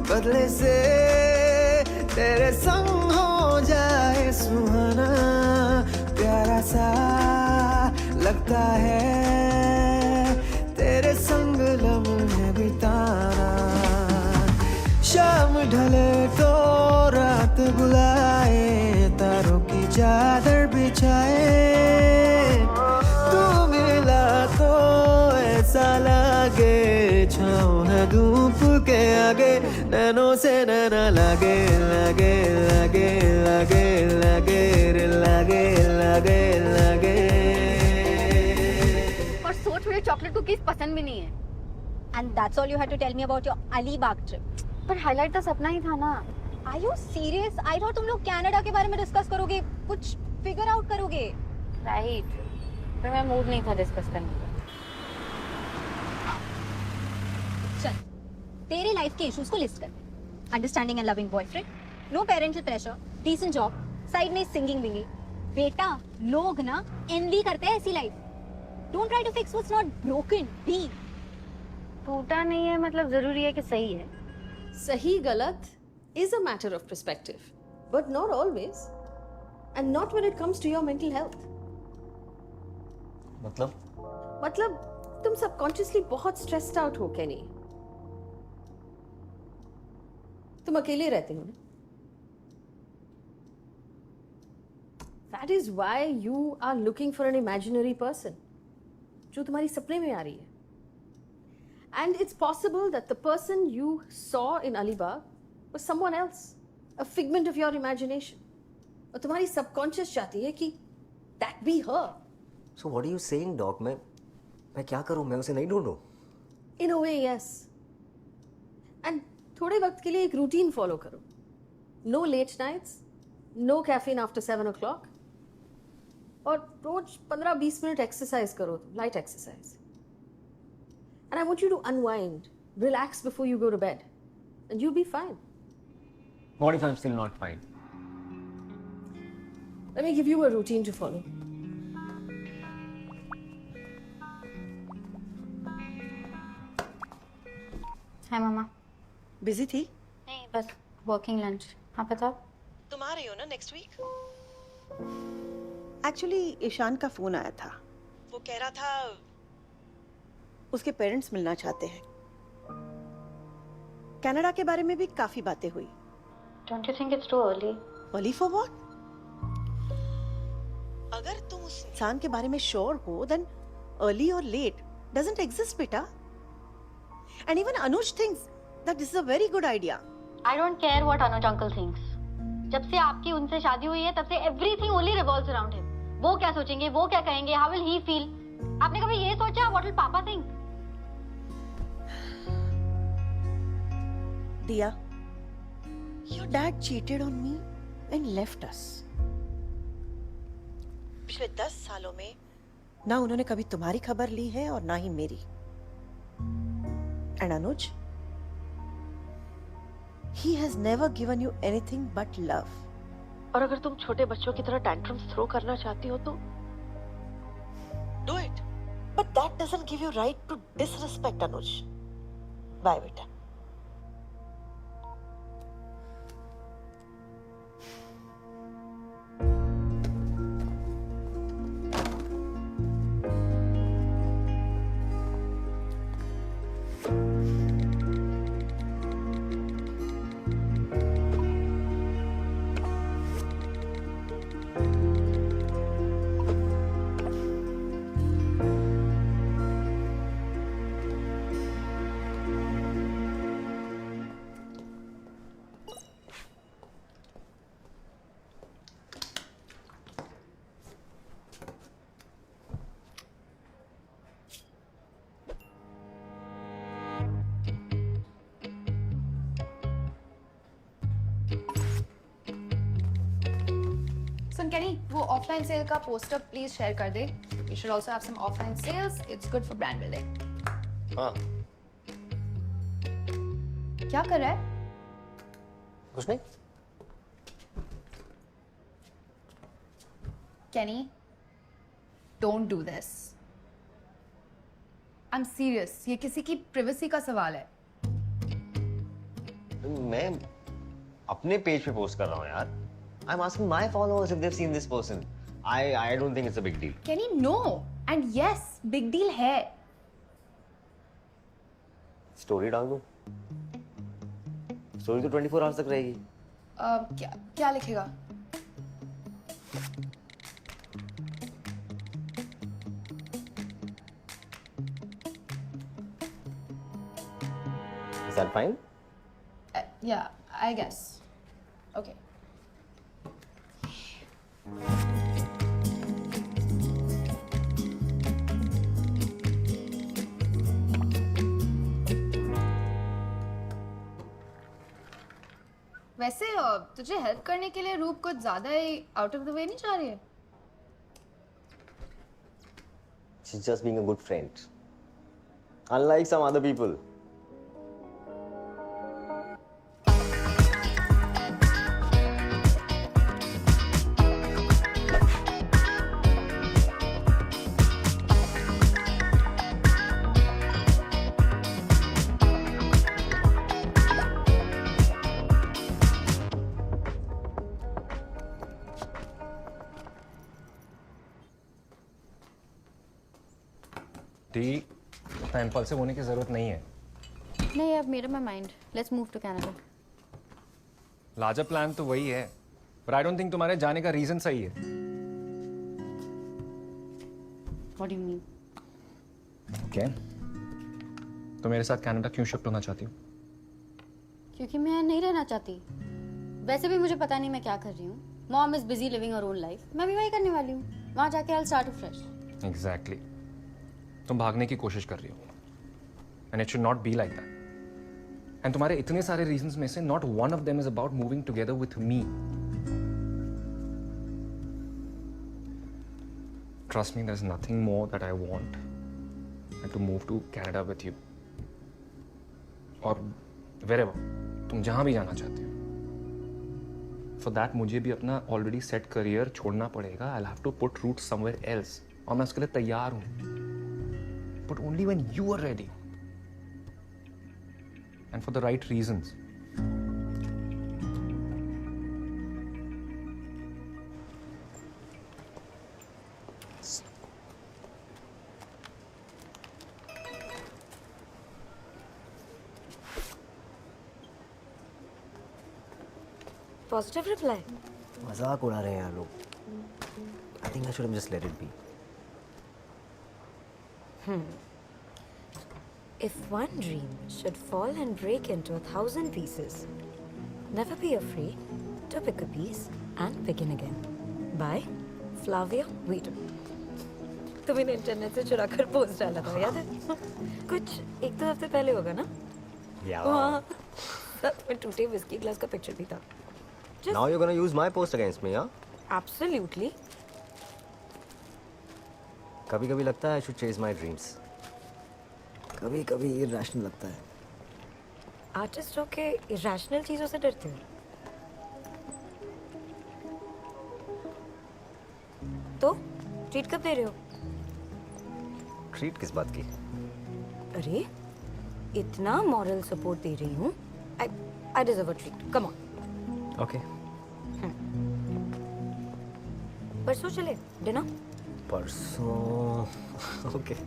बदले से तेरे संग हो जाए सुहाना प्यारा सा लगता है तेरे संग लम्हे बिताना शाम ढले तो रात बुलाए तारों की चादर बिछाए तू मिला तो ऐसा लगे छाँव है धूप के आगे नैनों से नैना लगे लगे लगे लगे लगे रे लगे लगे लगे और सोच मुझे चॉकलेट कुकीज पसंद भी नहीं है। And that's all you had to tell me about your Alibaug trip. पर हाईलाइट तो सपना ही था ना। Are you serious? I thought तुम लोग कनाडा के बारे में डिस्कस करोगे, कुछ फिगर आउट करोगे। राइट, पर मैं मूड नहीं था डिस्कस करने का। चल तेरे लाइफ के इश्यूज को लिस्ट कर। Understanding and loving boyfriend, no parental pressure, decent job, side में सिंगिंग विंगिंग। बेटा लोग ना एनवी करते हैं ऐसी life. Don't try to fix what's not broken. बी टूटा नहीं है मतलब जरूरी है कि सही है। सही गलत is a matter of perspective, but not always, and not when it comes to your mental health. मतलब तुम सबकॉन्शियसली बहुत स्ट्रेस्ड आउट हो कैनी। तुम अकेले रहते हो ना? That is why you are looking for an imaginary person, जो तुम्हारी सपने में आ रही है। And it's possible that the person you saw in Alibag was someone else, a figment of your imagination. और तुम्हारी subconscious चाहती है कि that be her. So what are you saying, Doc? मैं क्या करूं? मैं उसे नहीं ढूंढूं? In a way, yes. And थोड़े वक्त के लिए एक routine follow करो. No late nights, no caffeine after 7 o'clock. और रोज 15-20 मिनट exercise करो, light exercise. And I want you to unwind, relax before you go to bed, and you'll be fine. What if I'm still not fine? Let me give you a routine to follow. Hi mama. Busy थी? नहीं बस working lunch. आप बताओ। तुम आ रही हो ना next week? Actually Ishan का फोन आया था। वो कह रहा था उसके पेरेंट्स मिलना चाहते हैं। कनाडा के बारे में भी काफी बातें हुई। Don't you think it's too early? Early for what? अगर तुम उस इंसान के बारे में श्योर हो, then early or late doesn't exist, बेटा। And even Anuj thinks that this is a very good idea. I don't care what Anuj uncle thinks. जब से आपकी उनसे शादी हुई है तब से everything only revolves around him. वो क्या सोचेंगे, वो क्या कहेंगे, how will he feel? आपने कभी ये सोचा what will पापा think? Diya, your dad cheated on me and left us. पिछले 10 सालों में ना उन्होंने कभी तुम्हारी खबर ली है और ना ही मेरी। And Anuj, he has never given you anything but love. और अगर तुम छोटे बच्चों की तरह टैंट्रम्स थ्रो करना चाहती हो तो Do it. But that doesn't give you right to disrespect Anuj. Bye, beta. सुन कैनी, वो ऑफलाइन सेल का पोस्टर प्लीज शेयर कर दे। You should also have some offline sales, it's good for brand building. हाँ क्या कर रहा है? कुछ नहीं। Kenny, don't do this. I'm serious. ये किसी की privacy का सवाल है. मैं अपने पेज पे पोस्ट कर रहा हूँ यार. I'm asking my followers if they've seen this person. I don't think it's a big deal. Kenny, no. And yes, big deal है. स्टोरी डाल दूँ? स्टोरी तो 24 आवर्स तक रहेगी. क्या लिखेगा? Is that fine? Yeah, I guess. Okay. वैसे तुझे हेल्प करने के लिए रूप कुछ ज्यादा ही आउट ऑफ द वे नहीं जा रही है? She's just being a good friend. Unlike some other people. D, उतना इम्पल्सिव होने की जरूरत नहीं है. नहीं, अब मेरा my mind. Let's move to Canada. Larger plan तो वही है, पर आई डोंट थिंक तुम्हारे जाने का रीजन सही है. What do you mean? क्या? तो मेरे साथ कनाडा क्यों शिफ्ट होना चाहती हो? क्योंकि मैं यहाँ नहीं रहना चाहती. वैसे भी मुझे पता नहीं मैं क्या कर रही हूँ. Mom is busy living her own life. मैं भी वही करने वाली हूँ. वहाँ जाके I will start fresh. Exactly. तुम भागने की कोशिश कर रही हो, and it should not be like that. And तुम्हारे इतने सारे रीजंस में से not one of them is about moving together with me. Trust me, there is nothing more that I want than to move to Canada with you, और wherever तुम जहां भी जाना चाहते हो. फॉर दैट मुझे भी अपना ऑलरेडी सेट करियर छोड़ना पड़ेगा. I have to put root somewhere else, और मैं उसके लिए तैयार हूं. But only when you are ready. And for the right reasons. Positive reply. मजाक उड़ा रहे हैं यार लोग. I think I should have just let it be. If one dream should fall and break into 1,000 pieces, never be afraid to pick a piece and begin again. By Flavia Weeder. तुमने internet से चुरा कर post डाला था, याद है? कुछ 1-2 हफ्ते पहले होगा ना? वहाँ साथ में टूटे विस्की ग्लास का पिक्चर भी था. Now you're gonna use my post against me, huh? Absolutely. कभी-कभी लगता है I should chase my dreams. कभी-कभी irrational लगता है. आर्टिस्ट होके इरेशनल चीजों से डरते हो? तो ट्रीट कब दे रहे हो? ट्रीट किस बात की? अरे इतना मॉरल सपोर्ट दे रही हूँ. I deserve a treat. Come on. Okay. परसों चले डिनर? परसों. Okay.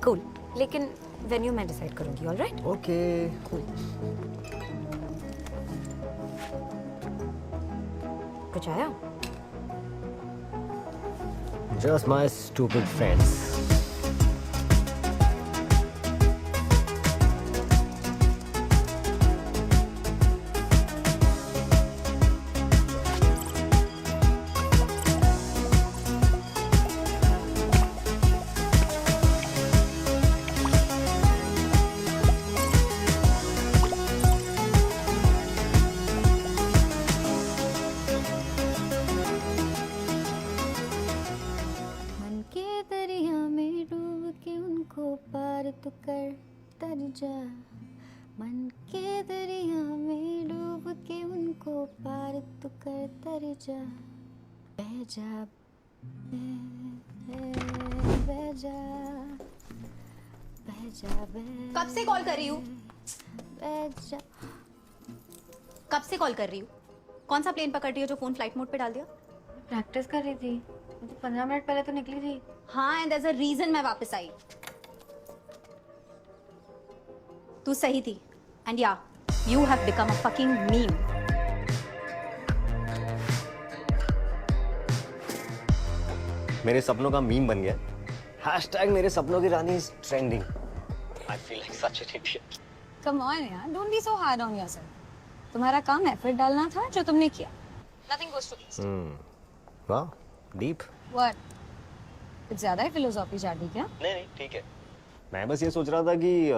कूल. लेकिन वेन्यू मैं डिसाइड करूंगी. All right? Okay. कूल. कुछ आया? Just my stupid friends. तो कर तर जा मन के दरिया पार तू कर तर जा, बह जा, बह जा, बह जा, कब से कॉल कर रही हूँ? बह जा। कब से कॉल कर रही हूँ? कौन सा प्लेन पकड़ रही हो जो फोन फ्लाइट मोड पे डाल दिया? प्रैक्टिस कर रही थी, 15 मिनट पहले तो निकली थी। हाँ, एंड there's a reason मैं वापस आई। तू सही थी, and yeah, you have become a fucking meme. मेरे सपनों का मीम बन गया। हैशटैग मेरे सपनों की रानी is trending. I feel like such an idiot. Come on यार, don't be so hard on yourself. तुम्हारा काम एफर्ट डालना था जो तुमने किया। Nothing goes to waste. वाह, डीप। व्हाट? कुछ ज्यादा ही फिलोसॉफी चाटी क्या? नहीं, ठीक है। मैं बस ये सोच रहा था कि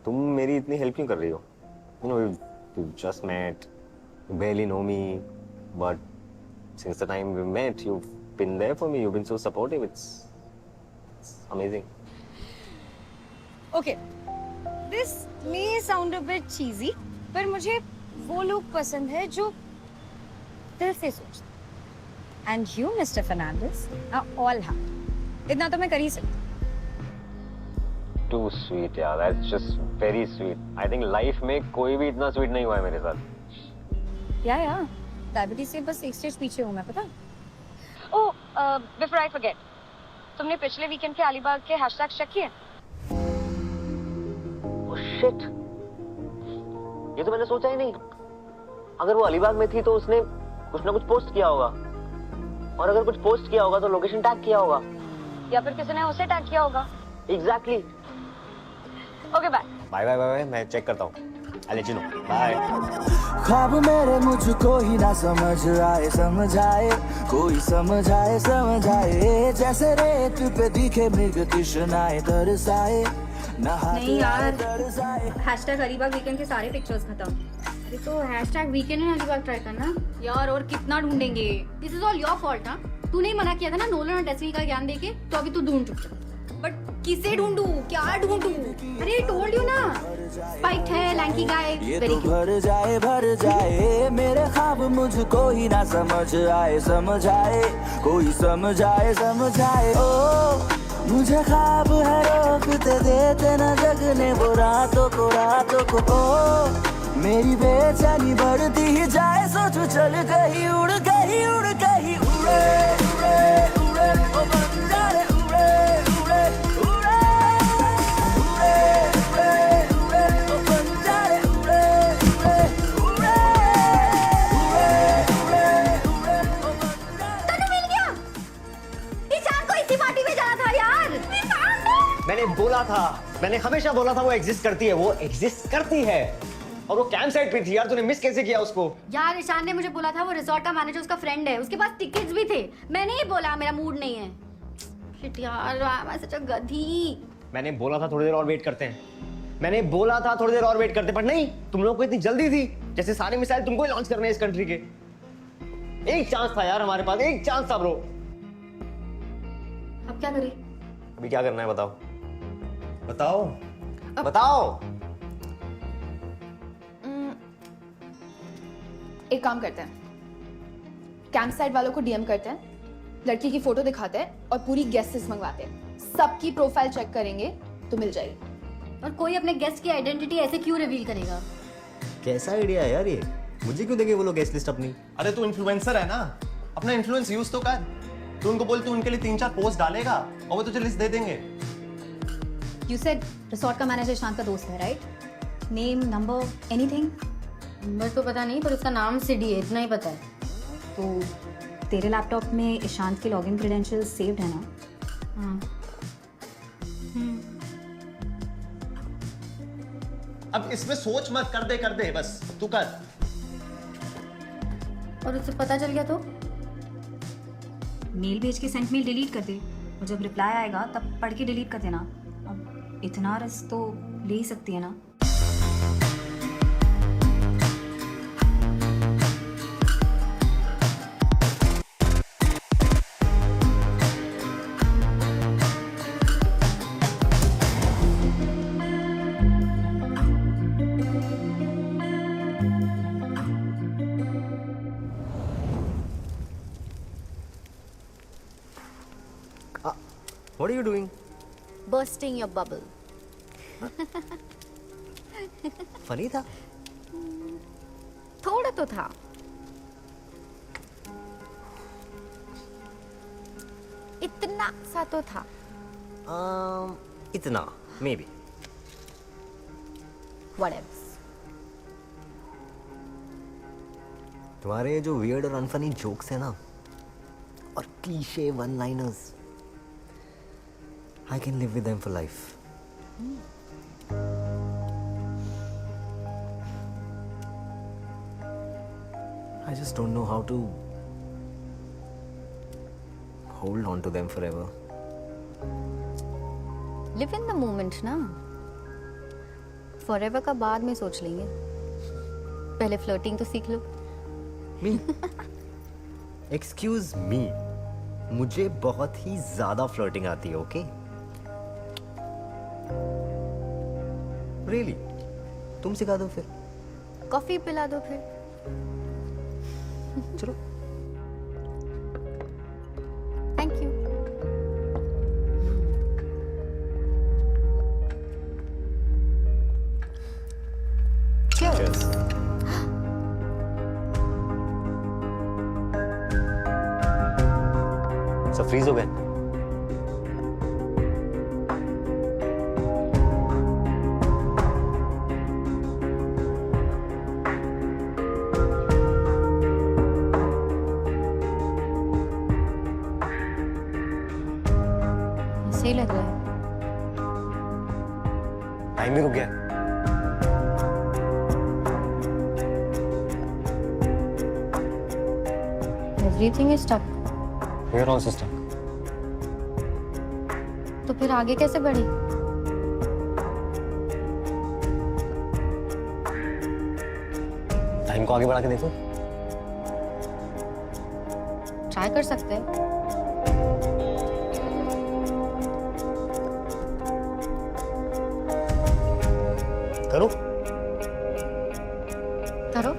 तुम मेरी इतनी हेल्प क्यों कर रही हो? You know, you just met, you barely know me, but since the time we met, you've been there for me. You've been so supportive. It's amazing. Okay, this may sound a bit cheesy, पर मुझे वो लोग पसंद है जो दिल से सोचते। And you mister Fernandes are all heart. इतना तो मैं कर ही सकती। Too sweet, यार। That's just very sweet. I think life में कोई भी इतना sweet नहीं हुआ है मेरे साथ। या डायबिटीज से बस एक स्टेज पीछे हूँ मैं, पता? ओह, बिफोर आई फॉरगेट, तुमने पिछले वीकेंड के अलीबाग के हैशटैग चेक किए? Oh shit! ये तो मैंने सोचा ही नहीं। अगर वो अलीबाग में थी तो उसने कुछ ना कुछ पोस्ट किया होगा, और अगर कुछ पोस्ट किया होगा तो लोकेशन टैग किया होगा, या फिर किसी ने उसे टैग किया होगा। Exactly. Okay, bye bye bye. मैं चेक करता हूँ। I'll let you know. Bye. ख्वाब मेरे मुझको ही ना समझ आए, समझाए कोई समझाए, समझाए जैसे रेत पे दिखे मृग तृष्णाए तरसाए, नहीं यार, हैशटैग अलीबाग वीकेंड के सारे पिक्चर्स खत्म। अरे तो hashtag weekend and Alibag try करना यार, और कितना ढूंढेंगे? This is all your fault. हाँ, तूने ही मना किया था ना नोलन और डेस्टिनी का ज्ञान देके, तो अभी तू ढूंढ चुका। बट किसे ढूंढूं, क्या ढूंढूं? अरे टोल्ड यू ना, स्पाइक्ड है, लैंकी गाय, ये वेरी तो क्यूट। भर जाए मेरे ख्वाब मुझको ही ना समझ आए, समझाए कोई समझाए, समझाए ओ मुझे ख्वाब है रोकते देते न जगने वो रातों को ओ मेरी बेचैनी बढ़ती ही जाए, सोचो चल कहीं उड़ कहीं उड़ कहीं उड़े उड़े उड़े ओ बंजारे उड़े उड़े उड़े उड़े उड़े उड़े ओ बंजारे उड़े उड़े उड़े उड़े उड़े ओ बंजारे। तन्नू मिल गया। ईशान को इसी पार्टी में जाना था यार। मैंने बोला था, मैंने हमेशा बोला था वो एग्जिस्ट करती है, वो एग्जिस्ट करती है। और वो कैंप साइट पे थी यार, तूने मिस कैसे किया उसको? यार ईशान ने मुझे बोला था वो रिसोर्ट का मैनेजर उसका फ्रेंड है, उसके पास टिकट्स भी थे। मैंने ही बोला मेरा मूड नहीं है। शिट यार, आई एम सच अ गधी। मैंने बोला था थोड़ी देर और वेट करते हैं, मैंने बोला था थोड़ी देर और वेट करते, पर नहीं, तुम लोगों को इतनी जल्दी थी जैसे सारे मिसाइल तुमको ही लॉन्च करने हैं इस कंट्री के। एक चांस था यार हमारे पास, एक चांस था ब्रो। अब क्या करें? अभी क्या करना है बताओ? बताओ बताओ। एक काम करते हैं, कैंप साइट वालों को डीएम करते हैं, लड़की की फोटो दिखाते हैं और पूरी गेस्ट लिस्ट मंगवाते हैं। सबकी प्रोफाइल चेक करेंगे तो मिल जाएगी। और कोई अपने गेस्ट की आइडेंटिटी ऐसे क्यों रिवील करेगा? कैसा आइडिया है यार ये? मुझे क्यों देंगे वो लोग गेस्ट लिस्ट अपनी? अरे तू इन्फ्लुएंसर है ना, अपना इन्फ्लुएंस यूज तो कर। तू उनको बोल, तू उनके लिए 3-4 पोस्ट डालेगा और वो तुझे लिस्ट दे देंगे। यू सेड रिसोर्ट का मैनेजर ईशान का दोस्त है, right? Name, number, anything? Number तो पता नहीं, पर उसका नाम सिडी है, इतना ही पता है। तो तेरे लैपटॉप में ईशांत के लॉगिन क्रेडेंशियल्स सेव्ड है ना? हाँ। अब इसमें सोच मत, कर दे बस, तू कर। और उससे पता चल गया तो? मेल भेज के सेंट मेल डिलीट कर दे, और जब रिप्लाई आएगा तब पढ़ के डिलीट कर देना। अब इतना रिस्क तो ले ही सकती है ना? What are you doing? Bursting your bubble. Funny था. थोड़ा तो था. इतना सा तो था. इतना, maybe. Whatever. तुम्हारे जो weird और unfunny jokes हैं ना, और cliche one-liners, I can live with them for life. I just don't know how to hold on to them forever. Live in the moment ना. Forever का बाद में सोच लेंगे. पहले flirting तो सीख लो. Me? Excuse me. मुझे बहुत ही ज्यादा flirting आती है, okay? Really? तुम सिखा दो फिर. कॉफी पिला दो फिर. चलो. Thank you. Cheers. सब फ्रीज हो गए. सही लग रहा है. टाइम भी रुक गया. Everything is stuck. We are also stuck. तो फिर आगे कैसे बढ़े? टाइम को आगे बढ़ा के देखो. ट्राई कर सकते हैं. करो. करो.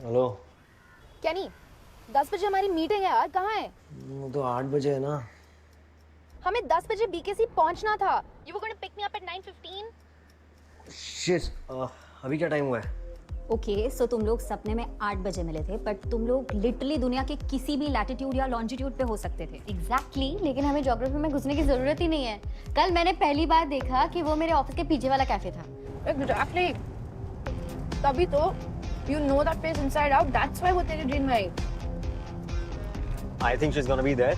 हेलो. कैनी 10 बजे हमारी मीटिंग है यार. कहाँ है? वो तो 8 बजे है ना. हमें 10 बजे बीकेसी पहुंचना था. You were going to pick me up at 9:15. Shit. अभी क्या टाइम हुआ है? ओके सो तुम लोग सपने में 8 बजे मिले थे बट तुम लोग लिटरली दुनिया के किसी भी लैटिट्यूड या लॉन्जिट्यूड पे हो सकते थे. एग्जैक्टली लेकिन हमें ज्योग्राफी में घुसने की जरूरत ही नहीं है. कल मैंने पहली बार देखा कि वो मेरे ऑफिस के पीछे वाला कैफे था. एग्जैक्टली. तभी तो you know that place inside out. That's why वो तेरी ड्रीम में आई. I think she's gonna be there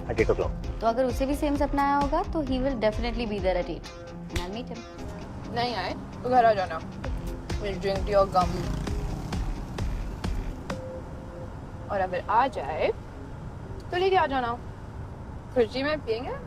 at 8 o'clock. तो अगर उसे भी सेम सपना आया होगा तो he will definitely be there at 8. And I'll meet him. नहीं आए तो घर आ जाना. We'll drink your gum. और अगर आ जाए तो लेके आ जाना. खुशी में पियेंगे.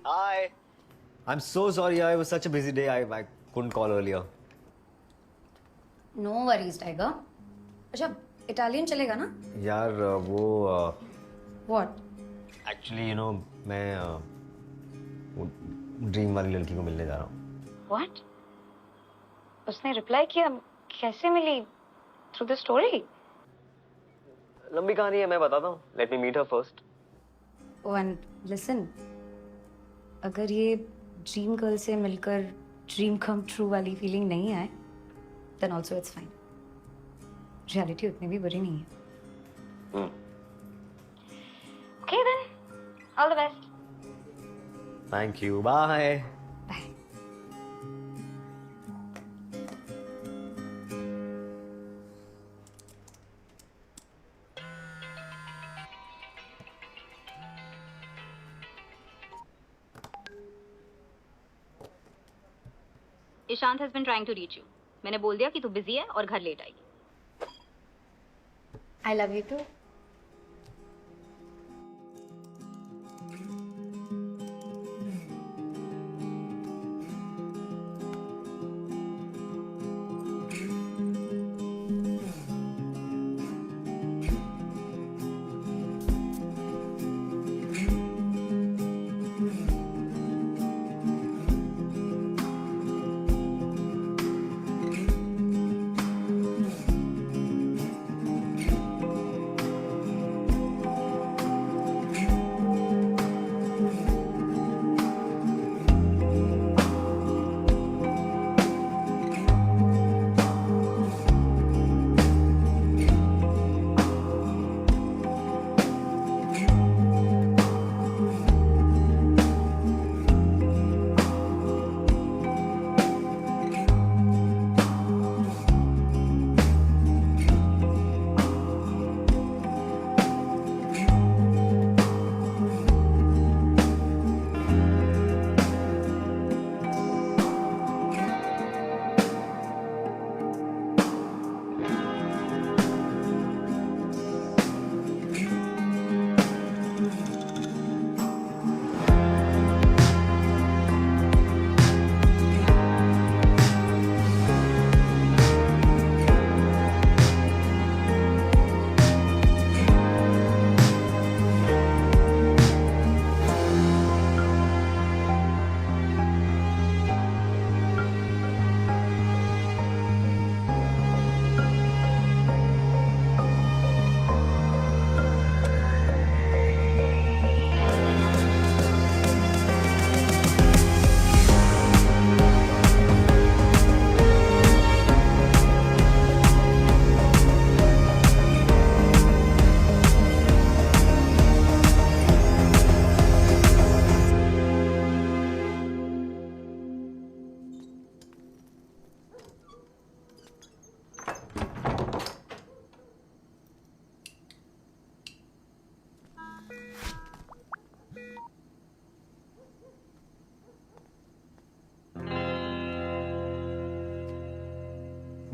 Hi. I'm so sorry. It was such a busy day. I couldn't call earlier. No worries tiger. अच्छा इटालियन चलेगा ना? यार वो व्हाट? एक्चुअली मैं वो ड्रीम वाली लड़की को मिलने जा रहा हूँ. What? उसने रिप्लाई किया. कैसे मिली? Through the story? लंबी कहानी है, मैं बताता हूँ. Let me meet her first. One listen, अगर ये ड्रीम गर्ल से मिलकर ड्रीम कम ट्रू वाली फीलिंग नहीं आए then also it's fine. Reality उतनी भी बुरी नहीं है. Okay then. All the best. Thank you, bye. Ishant has been trying to reach you. मैंने बोल दिया कि तू बिजी है और घर लेट आएगी. I love you too.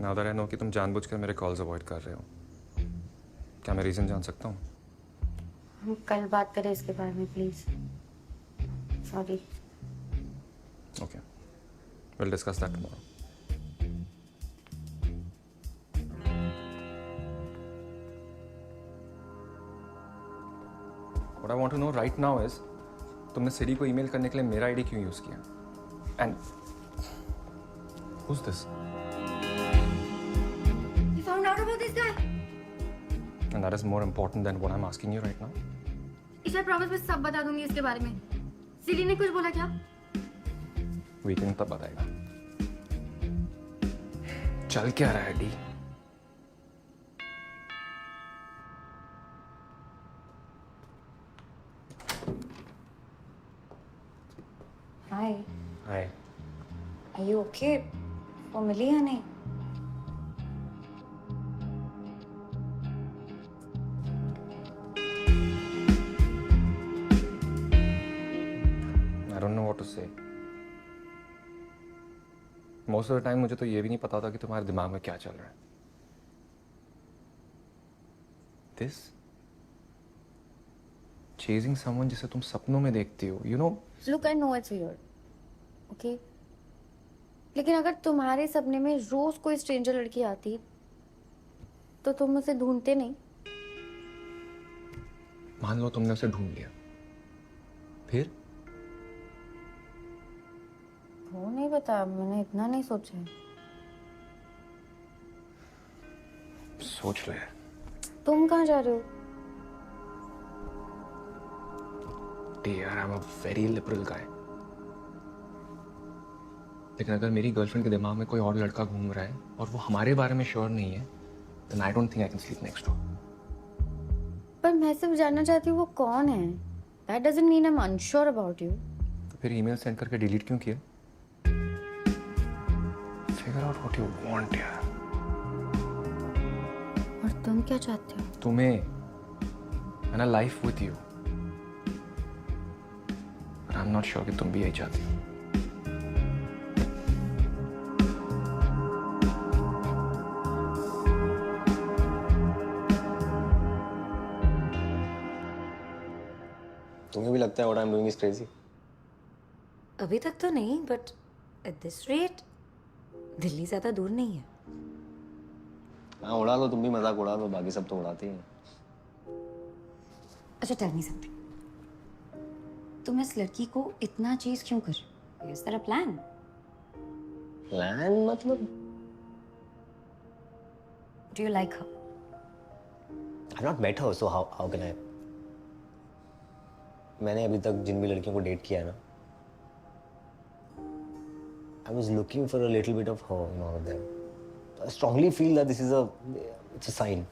Now that I know कि तुम जानबूझकर मेरे कॉल्स अवॉइड कर रहे हो, क्या मैं रीजन जान सकता हूँ? हम कल बात करें इसके बारे में please. Sorry. Okay, we'll discuss that tomorrow. What I want to know right now is, तुमने सिरी को ईमेल करने के लिए मेरा आईडी क्यों यूज किया? And who's this? You found out about this guy? And that is more important than what I'm asking you right now. इसे promise मैं सब बता दूंगी इसके बारे में. सिली ने कुछ बोला क्या? वीकेंड तब बताएगा. चल क्या रहा है D? Hi. Hi. Are you okay? वो मिली या नहीं? I don't know what to say. Most of the time मुझे तो ये भी नहीं पता था कि तुम्हारे दिमाग में क्या चल रहा है. This? Chasing someone जिसे तुम सपनों में देखती हो, you know? Look, I know it's weird. Okay? लेकिन अगर तुम्हारे सपने में रोज कोई स्ट्रेंजर लड़की आती तो तुम उसे ढूंढते नहीं? मान लो तुमने उसे ढूंढ लिया, फिर? वो नहीं पता, मैंने इतना नहीं सोचा है. सोच लो यार. तुम कहाँ जा रहे हो? Dear, I'm a very liberal guy. लेकिन अगर मेरी गर्लफ्रेंड के दिमाग में कोई और लड़का घूम रहा है और वो हमारे बारे में श्योर नहीं है, then I don't think I can sleep next door. पर मैं सिर्फ जानना चाहती हूँ वो कौन है. That doesn't mean I'm unsure about you. तो फिर ईमेल सेंड करके डिलीट क्यों किया? Figure out what you want यार. और तुम क्या चाहते हो? तुम्हें and a life with you. I am not sure कि तुम भी यही चाहती हो. तुम्हें भी लगता है what I'm doing is crazy? अभी तक तो नहीं, but at this rate, Delhi ज्यादा दूर नहीं है. हाँ उड़ा लो, तुम भी मजाक उड़ा लो, बाकी सब तो उड़ाते ही हैं. अच्छा टेल मी समथिंग. तुम इस लड़की को इतना चीज क्यों कर रहे हो? Is there a plan? Plan मतलब? Do you like her? I've not met her, so how can I? मैंने अभी तक जिन भी लड़कियों को डेट किया है ना, I was looking for a little bit of her in all of them. I strongly feel that it's a sign.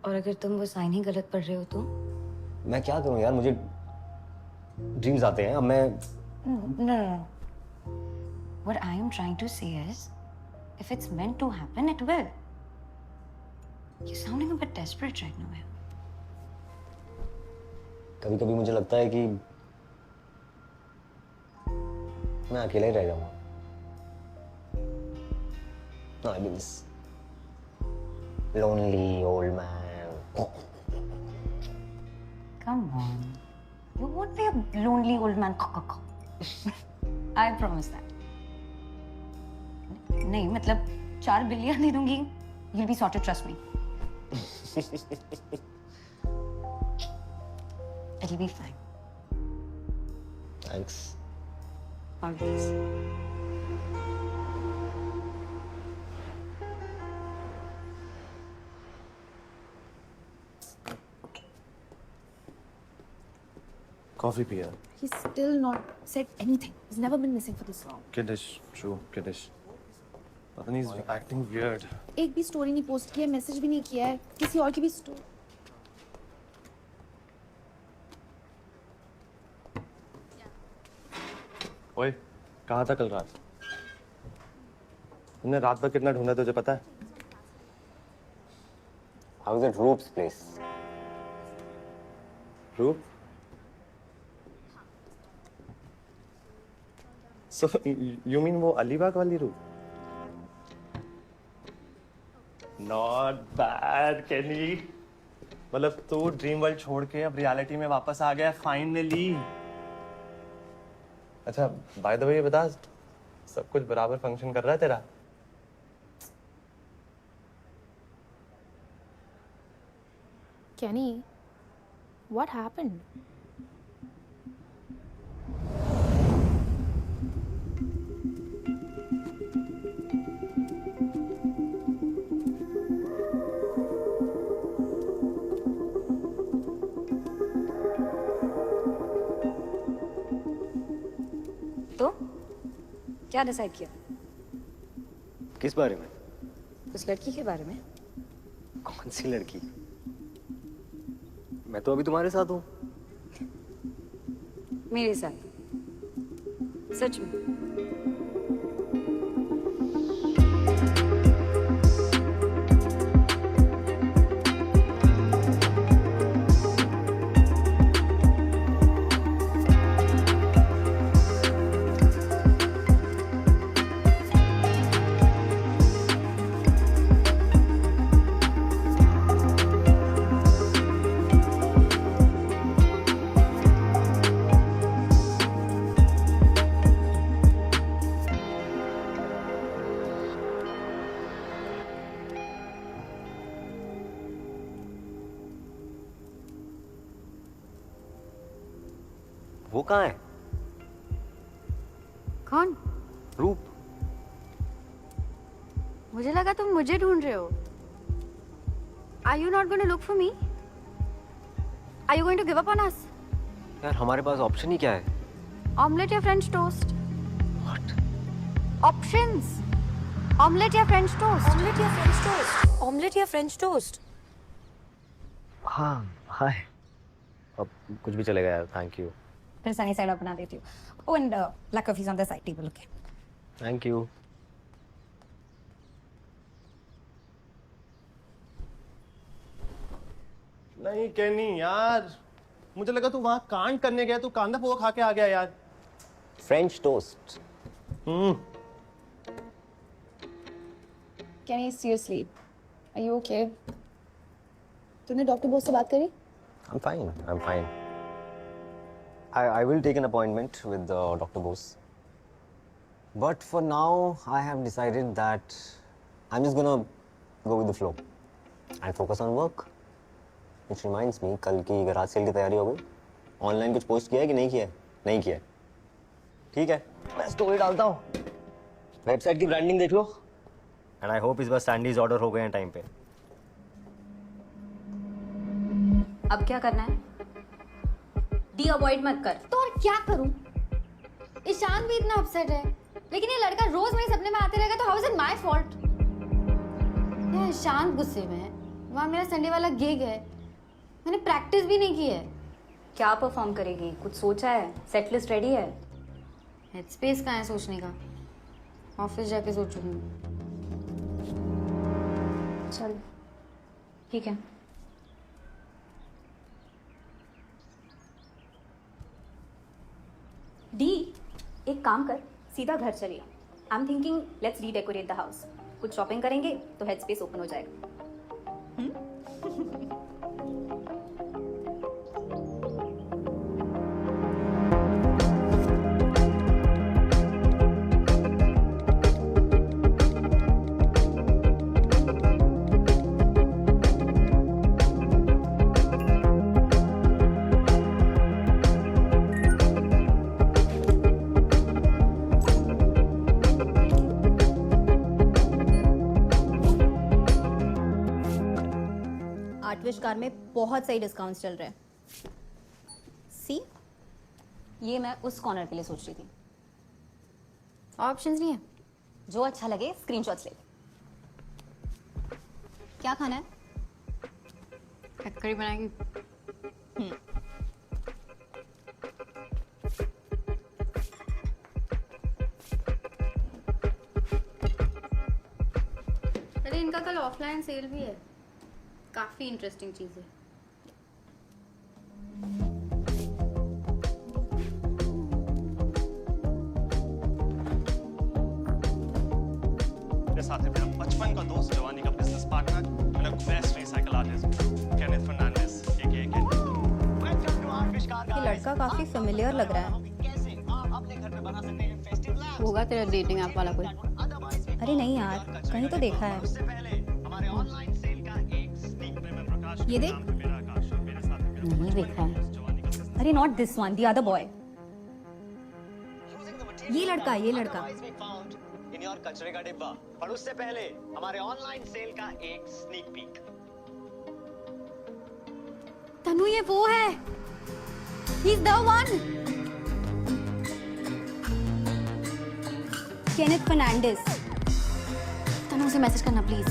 और अगर तुम वो साइन ही गलत पढ़ रहे हो तो? मैं क्या करूं यार, मुझे ड्रीम्स आते हैं. अब मैं No. What I am trying to say is, if it's meant to happen, it will. You're sounding a bit desperate right now. कभी कभी मुझे लगता है कि मैं अकेला ही रह जाऊंगा. No, I mean this lonely old man. Come on. You won't be a lonely old man. I promise that. नहीं मतलब 4 बिलियन दे दूंगी. You'll be sorted, trust me. It'll be fine. Thanks. Always. Coffee पिया. He's still not said anything. He's never been missing for this long. Kiddish, true, kiddish. पता नहीं, he's acting weird. एक भी story नहीं post किया, message भी नहीं किया है. किसी और की भी स्टोरी. ओए, कहाँ था कल रात? तुमने रात भर कितना ढूंढा तुझे पता है? How is it Roop's place? रूप? So you mean वो अलीबाग वाली रूप? Not bad, Kenny. मतलब तू ड्रीम वर्ल्ड छोड़ के अब रियलिटी में वापस आ गया फाइनली. अच्छा, बाय द वे ये बता, सब कुछ बराबर फंक्शन कर रहा है तेरा? Kenny, what happened? तो क्या डिसाइड किया? किस बारे में? उस लड़की के बारे में. कौन सी लड़की? मैं तो अभी तुम्हारे साथ हूँ. मेरे साथ. सच में. वो कहाँ है? कौन? रूप. मुझे लगा तुम मुझे ढूंढ रहे हो. Are you not going to look for me? Are you going to give up on us? यार हमारे पास ऑप्शन ही क्या है? Omelette या French toast? What? Options. Omelette या French toast? ऑमलेट या फ्रेंच टोस्ट. ऑमलेट या फ्रेंच टोस्ट. हाँ हाय. अब कुछ भी चलेगा यार. Thank you. फिर सनी साइड अप बना देती हूँ. Oh, and black coffee's on the side table, okay? Thank you. नहीं कैनी यार, मुझे लगा तू वहां कांड करने गया, तू कांदा पोहा खा के आ गया यार. French toast. Kenny, seriously, are you okay? तूने डॉक्टर बोस से बात करी? I'm fine. I'm fine. I will take an appointment with Dr. Bose. But for now, I have decided that I'm just gonna go with the flow and focus on work. Which reminds me, कल की garage cell की तैयारी हो गई? Online कुछ post किया है कि नहीं किया है? नहीं किया है. ठीक है, मैं स्टोरी डालता हूँ. वेबसाइट की ब्रांडिंग देख लो. And I hope इस बार सैंडीज ऑर्डर हो गए हैं टाइम पे. अब क्या करना है? डी अवॉइड मत कर. तो और क्या करूं? ईशान भी इतना अपसेट है, लेकिन ये लड़का रोज मेरे सपने में आते रहेगा तो how is it my fault? ये ईशान गुस्से में है. वहाँ मेरा संडे वाला गिग है, मैंने प्रैक्टिस भी नहीं की है. क्या परफॉर्म करेगी? कुछ सोचा है? सेट लिस्ट रेडी है? हेड स्पेस कहाँ है सोचने का? ऑफिस जाके सोचूंगी. चल ठीक है. डी एक काम कर, सीधा घर चलिए. I am thinking let's redecorate the house. कुछ शॉपिंग करेंगे तो हेड स्पेस ओपन हो जाएगा. आर्टविश कार में बहुत सही डिस्काउंट्स चल रहे हैं. सी, ये मैं उस कॉर्नर के लिए सोच रही थी. ऑप्शंस नहीं है. जो अच्छा लगे स्क्रीनशॉट्स ले. क्या खाना है? ककड़ी बनाएगी. अरे इनका कल ऑफलाइन सेल भी है. काफी इंटरेस्टिंग चीज है. मेरे साथ है मेरा बचपन का दोस्त, जवानी का बिजनेस पार्टनर, मेरा best recycle artist Kenneth Fernandez aka Kenny. ये लड़का काफी फेमिलियर लग रहा है. कैसे आप अपने घर पे बना सकते हैं फेस्टिव लैम्प्स. होगा तेरा डेटिंग ऐप वाला कोई. अरे नहीं यार, कहीं तो देखा है. उससे पहले हमारे ऑनलाइन सेल का एक स्नीक प्रकाश. ये देख. नहीं देखा है. अरे not this one, the other boy. ये लड़का. इन योर कचरे का डिब्बा. पर उससे पहले हमारे ऑनलाइन सेल का एक स्नीक पीक. तनु ये वो है. He is the one. Kenneth Fernandez. Tanu से मैसेज करना प्लीज.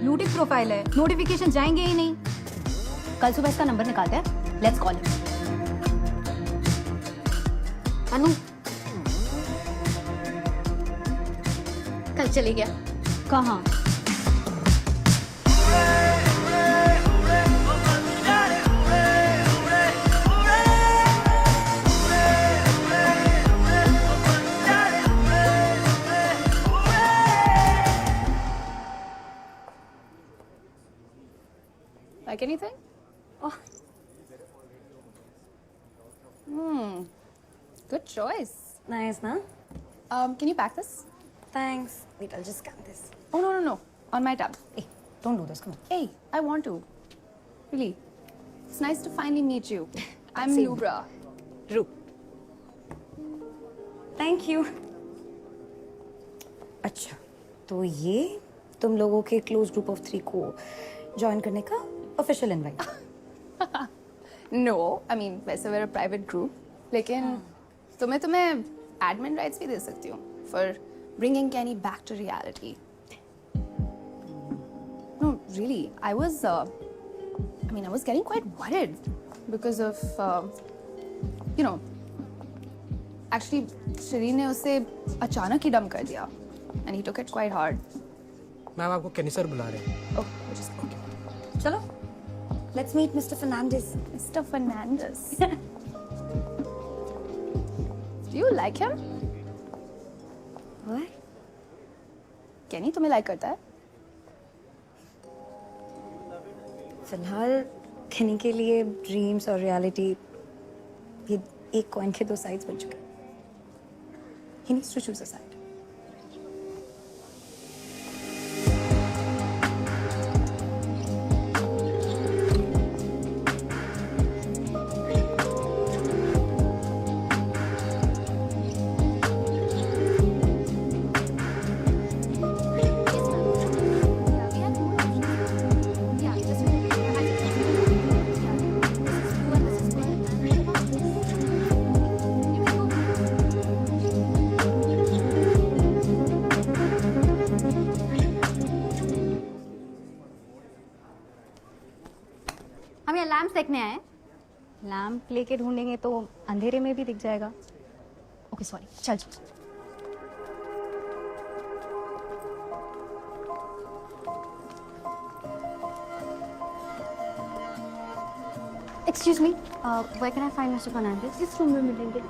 ब्लूटिक प्रोफाइल है, नोटिफिकेशन जाएंगे ही नहीं. कल सुबह इसका नंबर निकालते हैं. Let's call him. तनु कल चले गया. कहाँ? Like anything? Oh. Good choice. Nice, na? Can you pack this? Thanks. Wait, I'll just scan this. Oh, no. On my tab. Hey, don't do this. Come on. Hey, I want to. Really. It's nice to finally meet you. I'm Same. Lubra. Ru. Thank you. अच्छा, तो ये तुम लोगों के close group of 3 को join करने का official invite. No, I mean, वैसे we're a private group. लेकिन तुम्हें एडमिन राइट्स भी दे सकती हूँ for bringing Kenny back to reality. No, really, I was getting quite worried because of, actually, शरीर ने उसे अचानक ही डम कर दिया, and he took it quite hard. Ma'am आपको केनी सर बुला रहे हैं। Oh, just okay. चलो, let's meet Mr. Fernandez. Mr. Fernandez. Do you like him? What? Kenny तुम्हें like करता है? फिलहाल केनी के लिए ड्रीम्स और रियलिटी ये एक कॉइन के दो साइड्स बन चुके हैं। He needs to choose a side. हम यहाँ लैम्प देखने आए हैं। लैम्प लेके ढूंढेंगे तो अंधेरे में भी दिख जाएगा। ओके सॉरी, चल चल। Excuse me, where can I find mister Fernandes? इस रूम में मिलेंगे।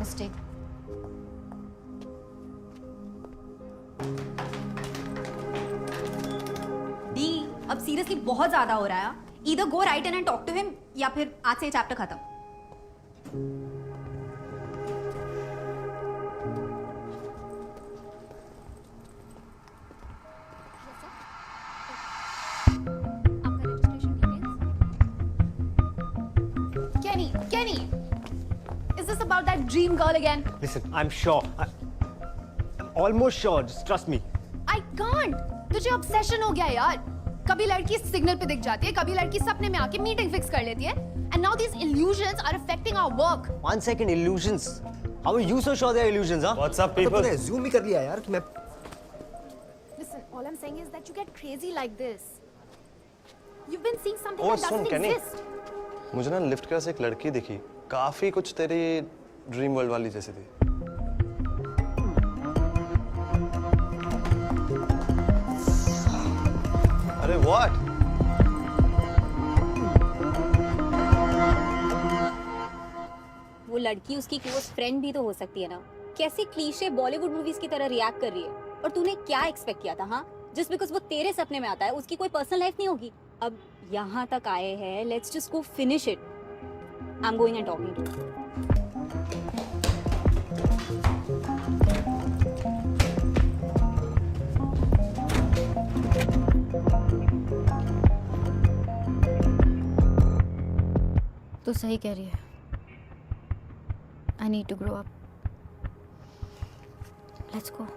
Mistake. डी, अब सीरियसली बहुत ज्यादा हो रहा है। Either go right in and talk to him या फिर आज से चैप्टर खत्म। Kenny, is this about that dream girl again? Listen, I'm sure. I'm almost sure. Just trust me. I can't. तुझे obsession हो गया यार। कभी लड़की सिग्नल पे दिख जाती है, कभी लड़की सपने में आके मीटिंग फिक्स कर लेती है। And now these illusions are affecting our work. 1 second, illusions. How are you so sure they're illusions, huh? What's up, people? तूने assume ही कर लिया यार कि मैं Listen, all I'm saying is that you get crazy like this. You've been seeing something Oh, that soon, doesn't Kenny. exist. मुझे ना lift के पास एक लड़की दिखी, काफी कुछ तेरी ड्रीम वर्ल्ड वाली जैसी थी। अरे व्हाट? वो लड़की उसकी क्लोज फ्रेंड भी तो हो सकती है ना। कैसे क्लीशे बॉलीवुड मूवीज की तरह रिएक्ट कर रही है। और तूने क्या एक्सपेक्ट किया था? हाँ, जस्ट बिकॉज वो तेरे सपने में आता है उसकी कोई पर्सनल लाइफ नहीं होगी। अब यहाँ तक आए हैं, let's just go finish it. I am going and talking to तो सही कह रही है। I need to grow up. Let's go.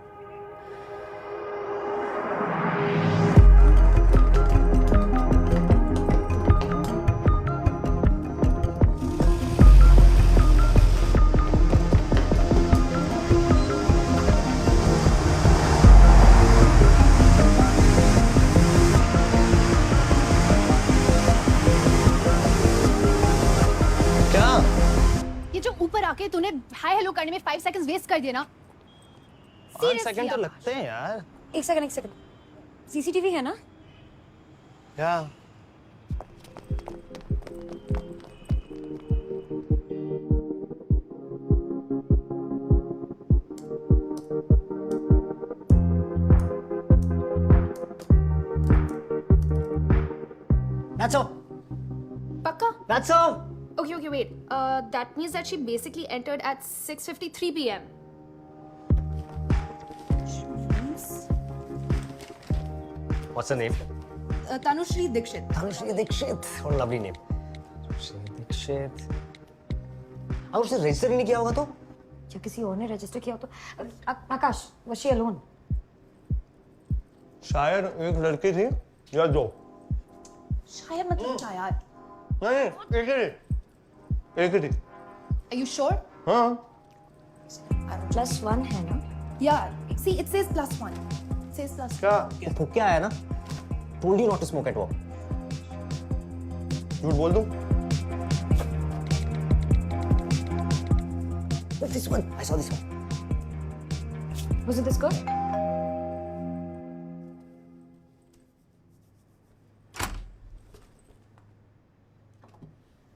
आके तूने हाय हेलो करने में 5 सेकंड्स वेस्ट कर दिए ना। 5 सेकंड तो लगते हैं यार। एक सेकंड सीसीटीवी है ना? या That's all. पक्का? That's all. Okay, wait. That means that she basically entered at 6:53 p.m. What's her name? Tanushri Dikshit. Tanushri Dikshit. What a lovely name. Tanushri Dikshit. अगर उसने रजिस्टर ही नहीं किया होगा तो? या किसी और ने रजिस्टर किया हो तो आकाश was she alone? शायद एक लड़की थी या दो। शायद मतलब क्या यार? नहीं, एक ही थी। Are you sure? हाँ। +1 है ना? Yeah. See, it says +1. It says +1. क्या? फूक के आया ना? Told you not to smoke at work. झूठ बोल दूँ? This one. I saw this one. Was it this good?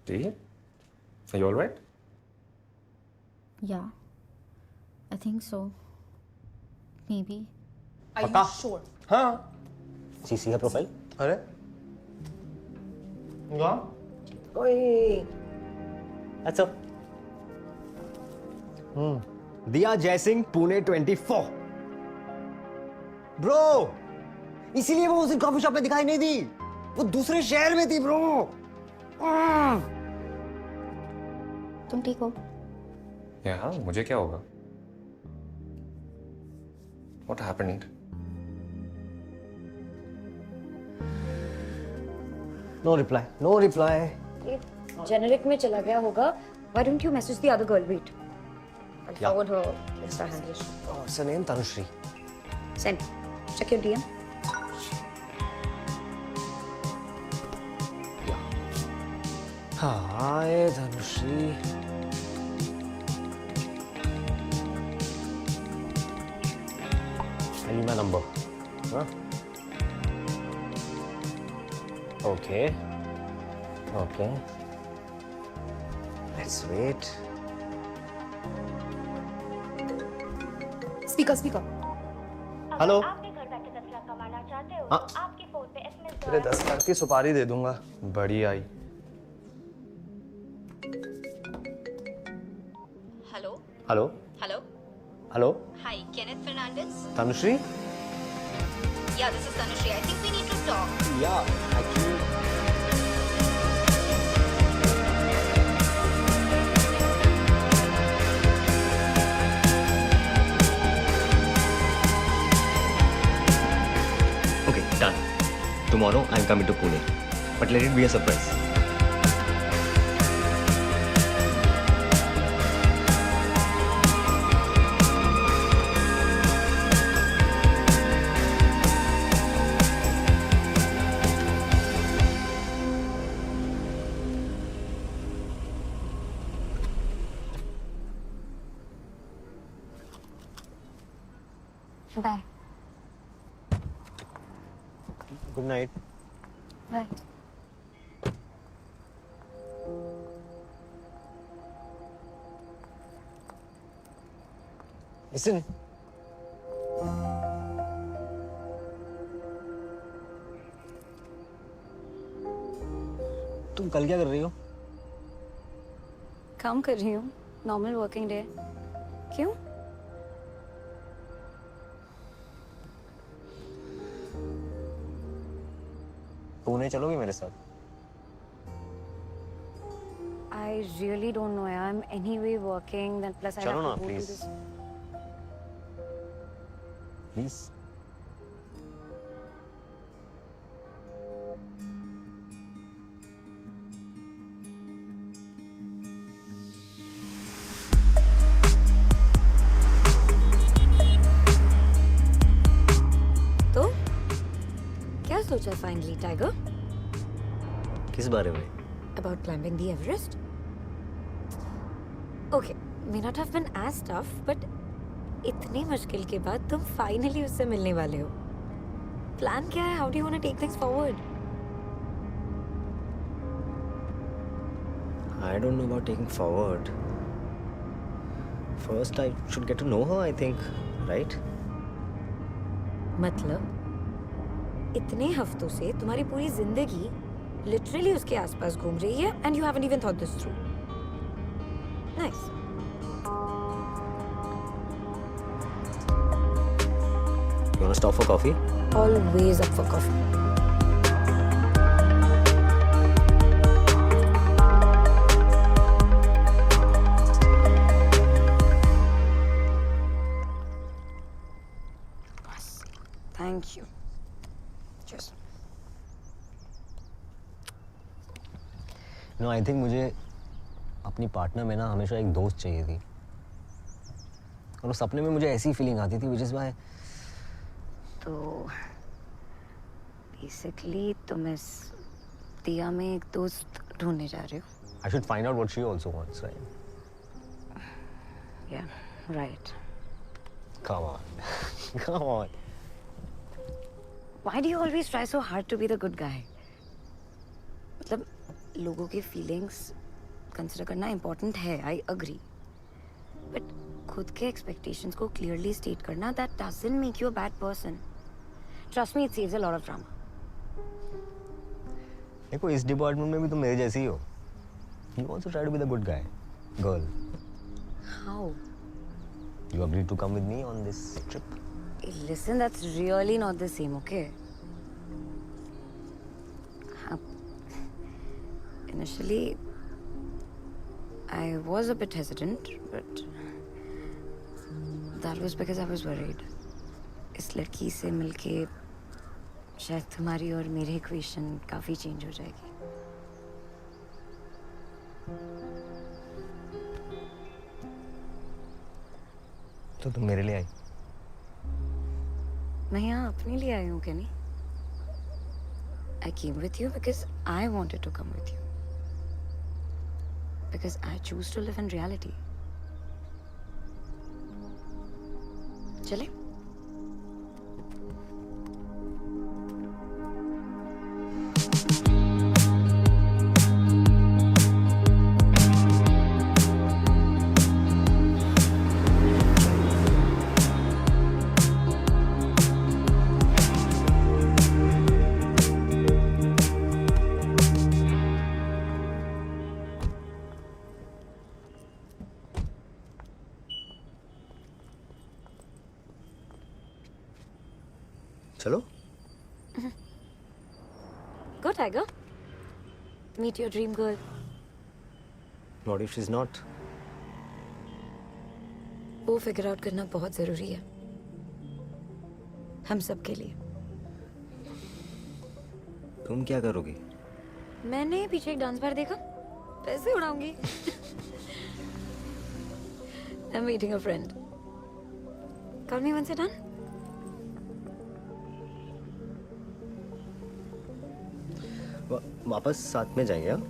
Dee, are you all right? Yeah, I think so. Maybe. Are you sure? हाँ। See her profile? अरे? क्या? Oi. That's up. दिया Jaisingh Pune 24 bro इसीलिए वो उस दिन कॉफी शॉप में दिखाई नहीं दी वो दूसरे शहर में थी ब्रो तुम ठीक हो? Yeah, मुझे क्या होगा? What happened? नो रिप्लाई ये जेनेरिक में चला गया होगा. Why don't you message the other girl? Wait. I'll Yeah. forward her Insta handle. what's her name? Tanushri. Send. Check your DM. Hi Tanushri. I need my number. Huh? Okay. Let's wait. Speaker. Hello आपके घर बैठे 10 लाख कमाना चाहते हो हाँ। तो आपके phone पे एसएमएस तेरे 10 लाख की सुपारी दे दूंगा। बड़ी आई। Hello Hi, Kenneth Fernandez. Tanushri? Yeah, this is Tanushri. I think we need to talk. Yeah, actually. Okay, done. Tomorrow I'm coming to Pune, but let it be a surprise. Bye. Good night. Bye. Listen. तुम कल क्या कर रही हो? काम कर रही हूँ. Normal working day. क्यों? पुणे चलोगी मेरे साथ? I really don't know. I'm anyway working. Then plus I have चलो ना to go to please. this. Please. तो क्या सोचा finally, Tiger? किस बारे में? About climbing the Everest? Okay, may not have been as tough, but इतनी मुश्किल के बाद तुम finally उससे मिलने वाले हो. Plan क्या है? How do you want to take things forward? I don't know about taking forward. First, I should get to know her, I think, right? मतलब इतने हफ्तों से तुम्हारी पूरी जिंदगी लिटरली उसके आसपास घूम रही है and you haven't even thought this through. Nice. You wanna stop for coffee? Always up for coffee. Thank you. Cheers. No, I think मुझे अपनी पार्टनर में ना हमेशा एक दोस्त चाहिए थी. और उस सपने में मुझे ऐसी फीलिंग आती थी, which is why. तो बेसिकली तुम इस दिया में एक दोस्त ढूंढने जा रहे हो. I should find out what she also wants, right? Yeah, right. Come on. Come on. Why do you always try so hard to be the good guy? मतलब लोगों की feelings consider करना important है, I agree. But खुद के expectations को clearly state करना, that doesn't make you a bad person. Trust me, it saves a lot of drama. देखो इस डिपार्टमेंट में भी तुम मेरे जैसी ही हो. You also try to be the good guy, girl. How? You agreed to come with me on this trip. Hey, listen, that's really not the same, okay? Initially, I was a bit hesitant, but that was because I was worried. इस लड़की से मिलके शायद तुम्हारी और मेरी equation काफी change हो जाएगी. तो तुम मेरे लिए आई. मैं यहाँ अपने लिए आई हूँ कैनी. I came with you because I wanted to come with you. Because I choose to live in reality. चले? चलो. Go, Tiger. Meet your dream girl. What if she's not? वो फिगर आउट करना बहुत जरूरी है हम सब के लिए. तुम क्या करोगी? मैंने पीछे एक डांस बार देखा, पैसे उड़ाऊंगी. I'm meeting a friend. Call me once you're done. वापस साथ में जाएंगे. हाँ.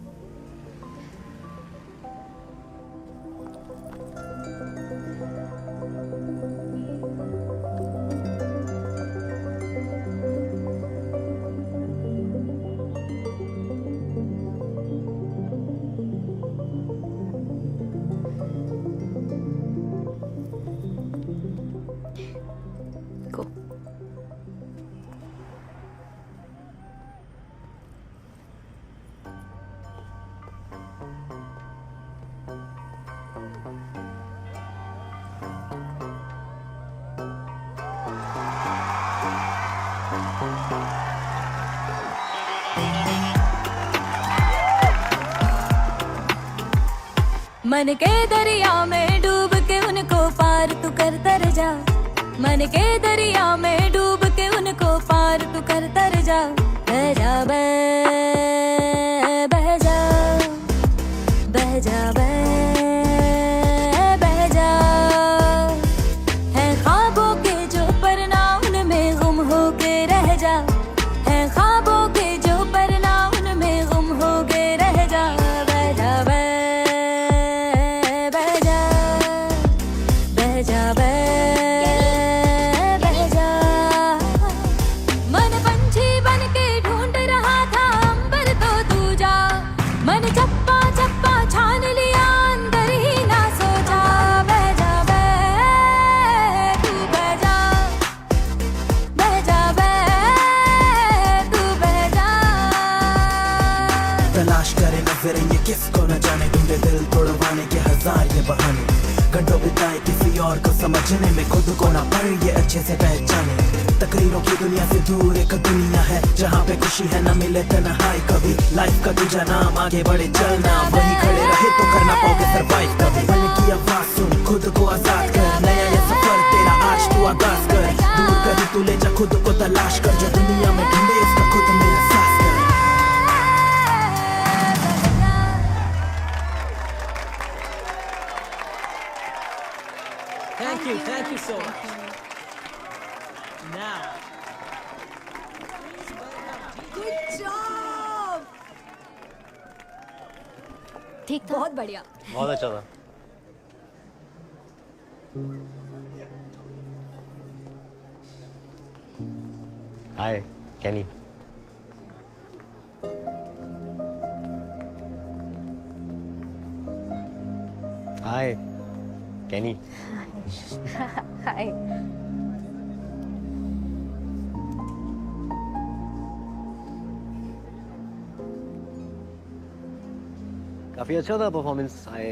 Go. मन के दरिया में डूब के उनको पार तू कर तर जा. मन के दरिया में डूब के उनको पार तू कर तर जा. बह जा बह जा बह जा बह जा. है ख्वाबों के जो परना उनमें गुम हो के रह जा. है ख्वाबों के जो परना उनमें गुम हो के रह जा. बह जा किसको न जाने दूंगे दिल तोड़वाने के हजार ये बहाने, घंटों बिताए किसी और को समझने में, खुद को ना पर ये अच्छे से पहचाने। तकरीरों की दुनिया से दूर एक दुनिया है जहाँ पे खुशी है ना मिले तन्हाई कभी। लाइफ का तुझा नाम आगे बढ़े चलना, वही खड़े रहे तो करना पाओगे सरवाइव कभी। मन की आवाज सुन खुद को आजाद कर, नया ये सफर तेरा आज तू आगाज कर। दूर कहीं तू ले जा खुद को तलाश कर, जो दुनिया में ढूंढे इसका खुद में एहसास कर। Thank you so much. Now. Good job. ठीक था? बहुत बढ़िया। बहुत अच्छा था। हाय कैनी। हाय कैनी। हाय। काफी अच्छा था performance. I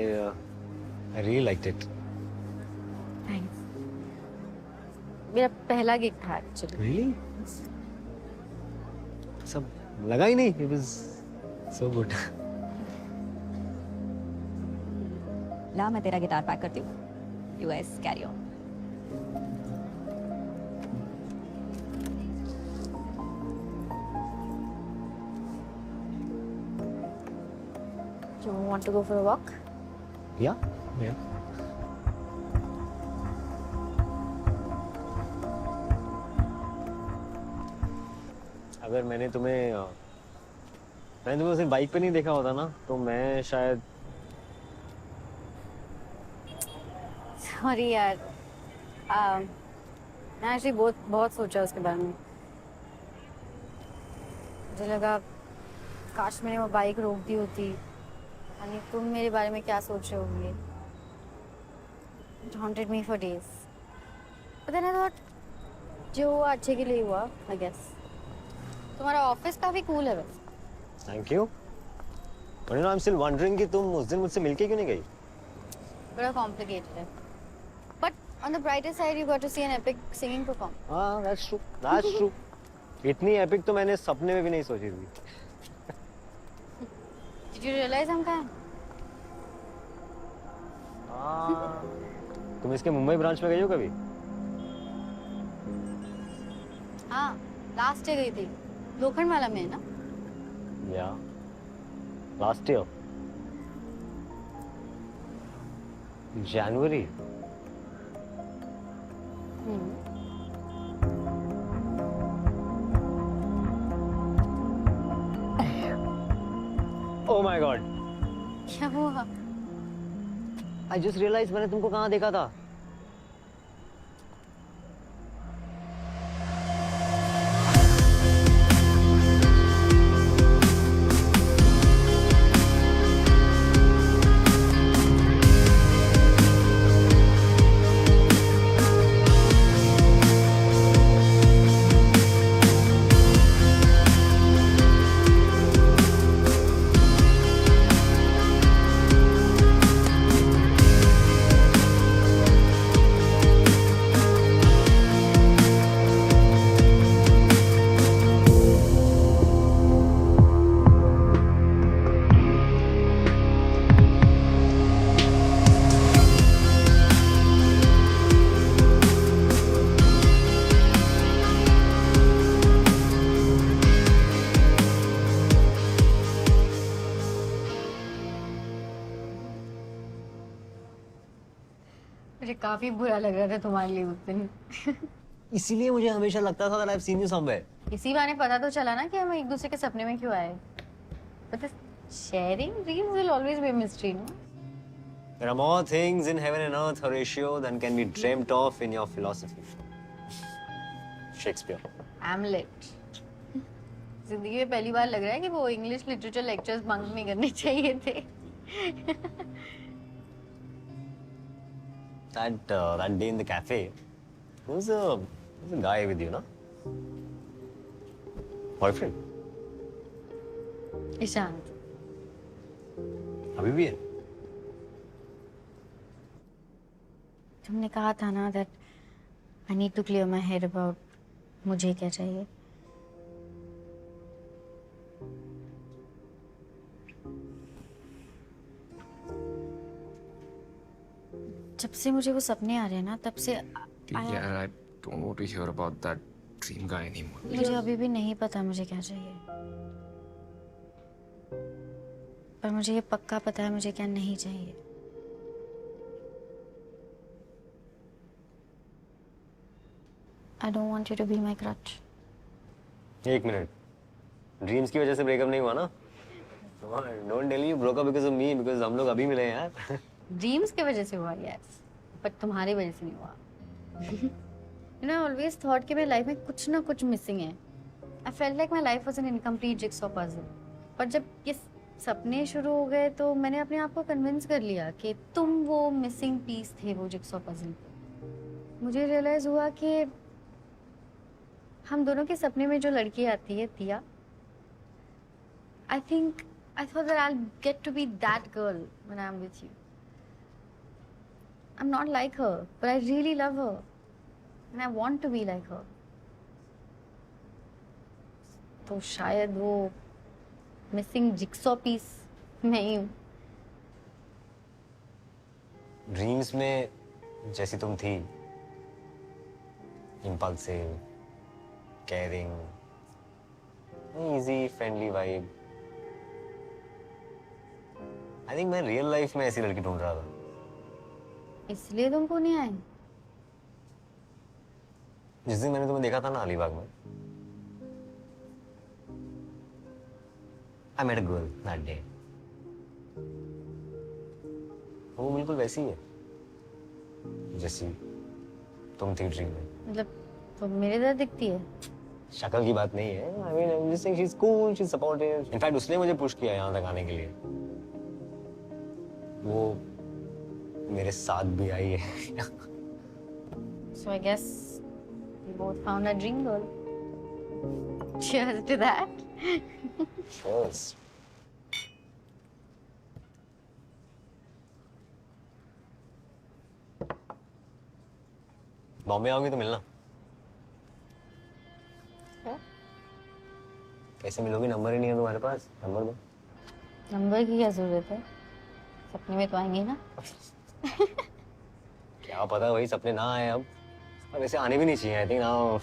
really liked it. Thanks. मेरा पहला गिग था एक्चुअली। रियली? सब लगा ही नहीं। It was so good. ला मैं तेरा गिटार पैक करती हूँ। You guys carry on. Do you want to go for a walk? Yeah. अगर मैंने तुम्हें उसे बाइक पे नहीं देखा होता ना तो मैं शायद। सॉरी यार, मैं एक्चुअली बहुत सोचा उसके बारे में। मुझे लगा काश मैंने वो बाइक रोक दी होती। यानी तुम मेरे बारे में क्या सोच रहे होगे? It haunted me for days. But then I thought, जो हुआ अच्छे के लिए हुआ, I guess. तुम्हारा ऑफिस काफी कूल है वैसे। Thank you. But I am still wondering कि तुम उस दिन मुझसे मिलके क्यों नहीं गई? बड़ा कॉम्प्लिकेटेड है। But on the brighter side, you got to see an epic singing performance. हाँ, that's true. That's true. इतनी एपिक तो मैंने सपने में भी नहीं सोची थी। Did you realize हम कहाँ हैं? तुम इसके मुंबई ब्रांच में गई हो कभी? हाँ, लास्ट ईयर गई थी। लोखंडवाला में है ना? या last year January. Oh my God! क्या हुआ? I just realized मैंने तुमको कहाँ देखा था? मुझे काफी बुरा लग रहा था तुम्हारे लिए उस दिन। इसीलिए मुझे हमेशा लगता था that I've seen you somewhere. इसी बहाने पता तो चला ना कि हम एक दूसरे के सपने में क्यों आए। But the sharing dreams will always be a mystery, no? There are more things in heaven and earth, Horatio, than can be dreamt of in your philosophy. Shakespeare. Hamlet. जिंदगी में पहली बार लग रहा है कि वो इंग्लिश लिटरेचर लेक्चर्स बंक नहीं करने चाहिए थे। That day in the cafe, there was a guy with you, no? Boyfriend. Ishant. अभी भी है? तुमने कहा था ना that I need to clear my head about मुझे क्या चाहिए. जब से मुझे वो सपने आ रहे हैं ना तब से Yeah, I don't want to hear about that dream guy anymore. मुझे अभी भी नहीं पता मुझे क्या चाहिए. पर मुझे ये पक्का पता है मुझे क्या नहीं चाहिए. I don't want you to be my crutch. एक मिनट, ड्रीम्स की वजह से ब्रेकअप नहीं हुआ ना? Don't tell you broke up because of me, because हम लोग अभी मिले हैं यार. ड्रीम्स की वजह से हुआ यस, बट तुम्हारी वजह से नहीं हुआ. You know, I always thought कि मेरी लाइफ में कुछ ना कुछ मिसिंग है. I felt like my life was an incomplete jigsaw puzzle. पर जब ये सपने शुरू हो गए तो मैंने अपने आप को कन्विंस कर लिया कि तुम वो मिसिंग पीस थे वो जिक्सॉ पजल पे. मुझे रियलाइज हुआ कि हम दोनों के सपने में जो लड़की आती है तिया, I thought that I'll get to be that girl when I'm with you. I'm not like her, but I really love her. And I want to be like her. तो शायद वो मिसिंग जिक्सॉ पीस मैं ही हूँ. Dreams में जैसी तुम थी, impulsive, caring, easy, friendly vibe. I think मैं रियल लाइफ में ऐसी लड़की ढूंढ रहा था. इसलिए तुमको नहीं आए? जिस दिन मैंने तुम्हें देखा था ना अलीबाग में, I met a girl that day. वो बिल्कुल वैसी है जैसी तुम थी ड्रीम में. मतलब तो मेरे तरह दिखती है? शक्ल की बात नहीं है. I mean, I'm just saying she's cool, she's supportive. In fact, उसने मुझे पुश किया यहाँ तक आने के लिए. वो मेरे साथ भी आई है. So I guess we both found a dream girl. Cheers to that. Cheers. Bombay आओगी तो मिलना. क्या? कैसे मिलोगी? नंबर ही नहीं है तुम्हारे पास. नंबर दो. नंबर की क्या जरूरत है? सपने में तो आएंगे ना. क्या पता वही सपने ना आए अब. वैसे आने भी नहीं चाहिए. आई थिंक नाउ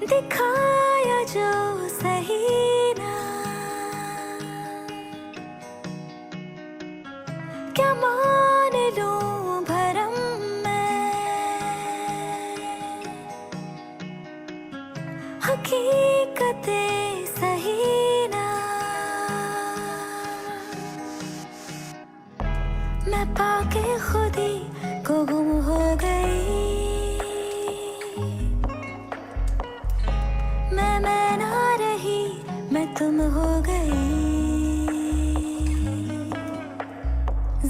दिखाया जो सही ना, क्या मान लूं भरम मैं, हकीकतें सही ना। मैं पाके खुदी को गुम हो गई, मैं ना रही, मैं तुम हो गई।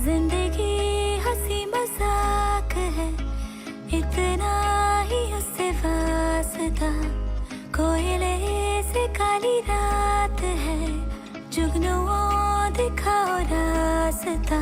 जिंदगी हंसी मजाक है, इतना ही उससे वास्ता। कोयले से काली रात है, जुगनुओं दिखाओ रास्ता।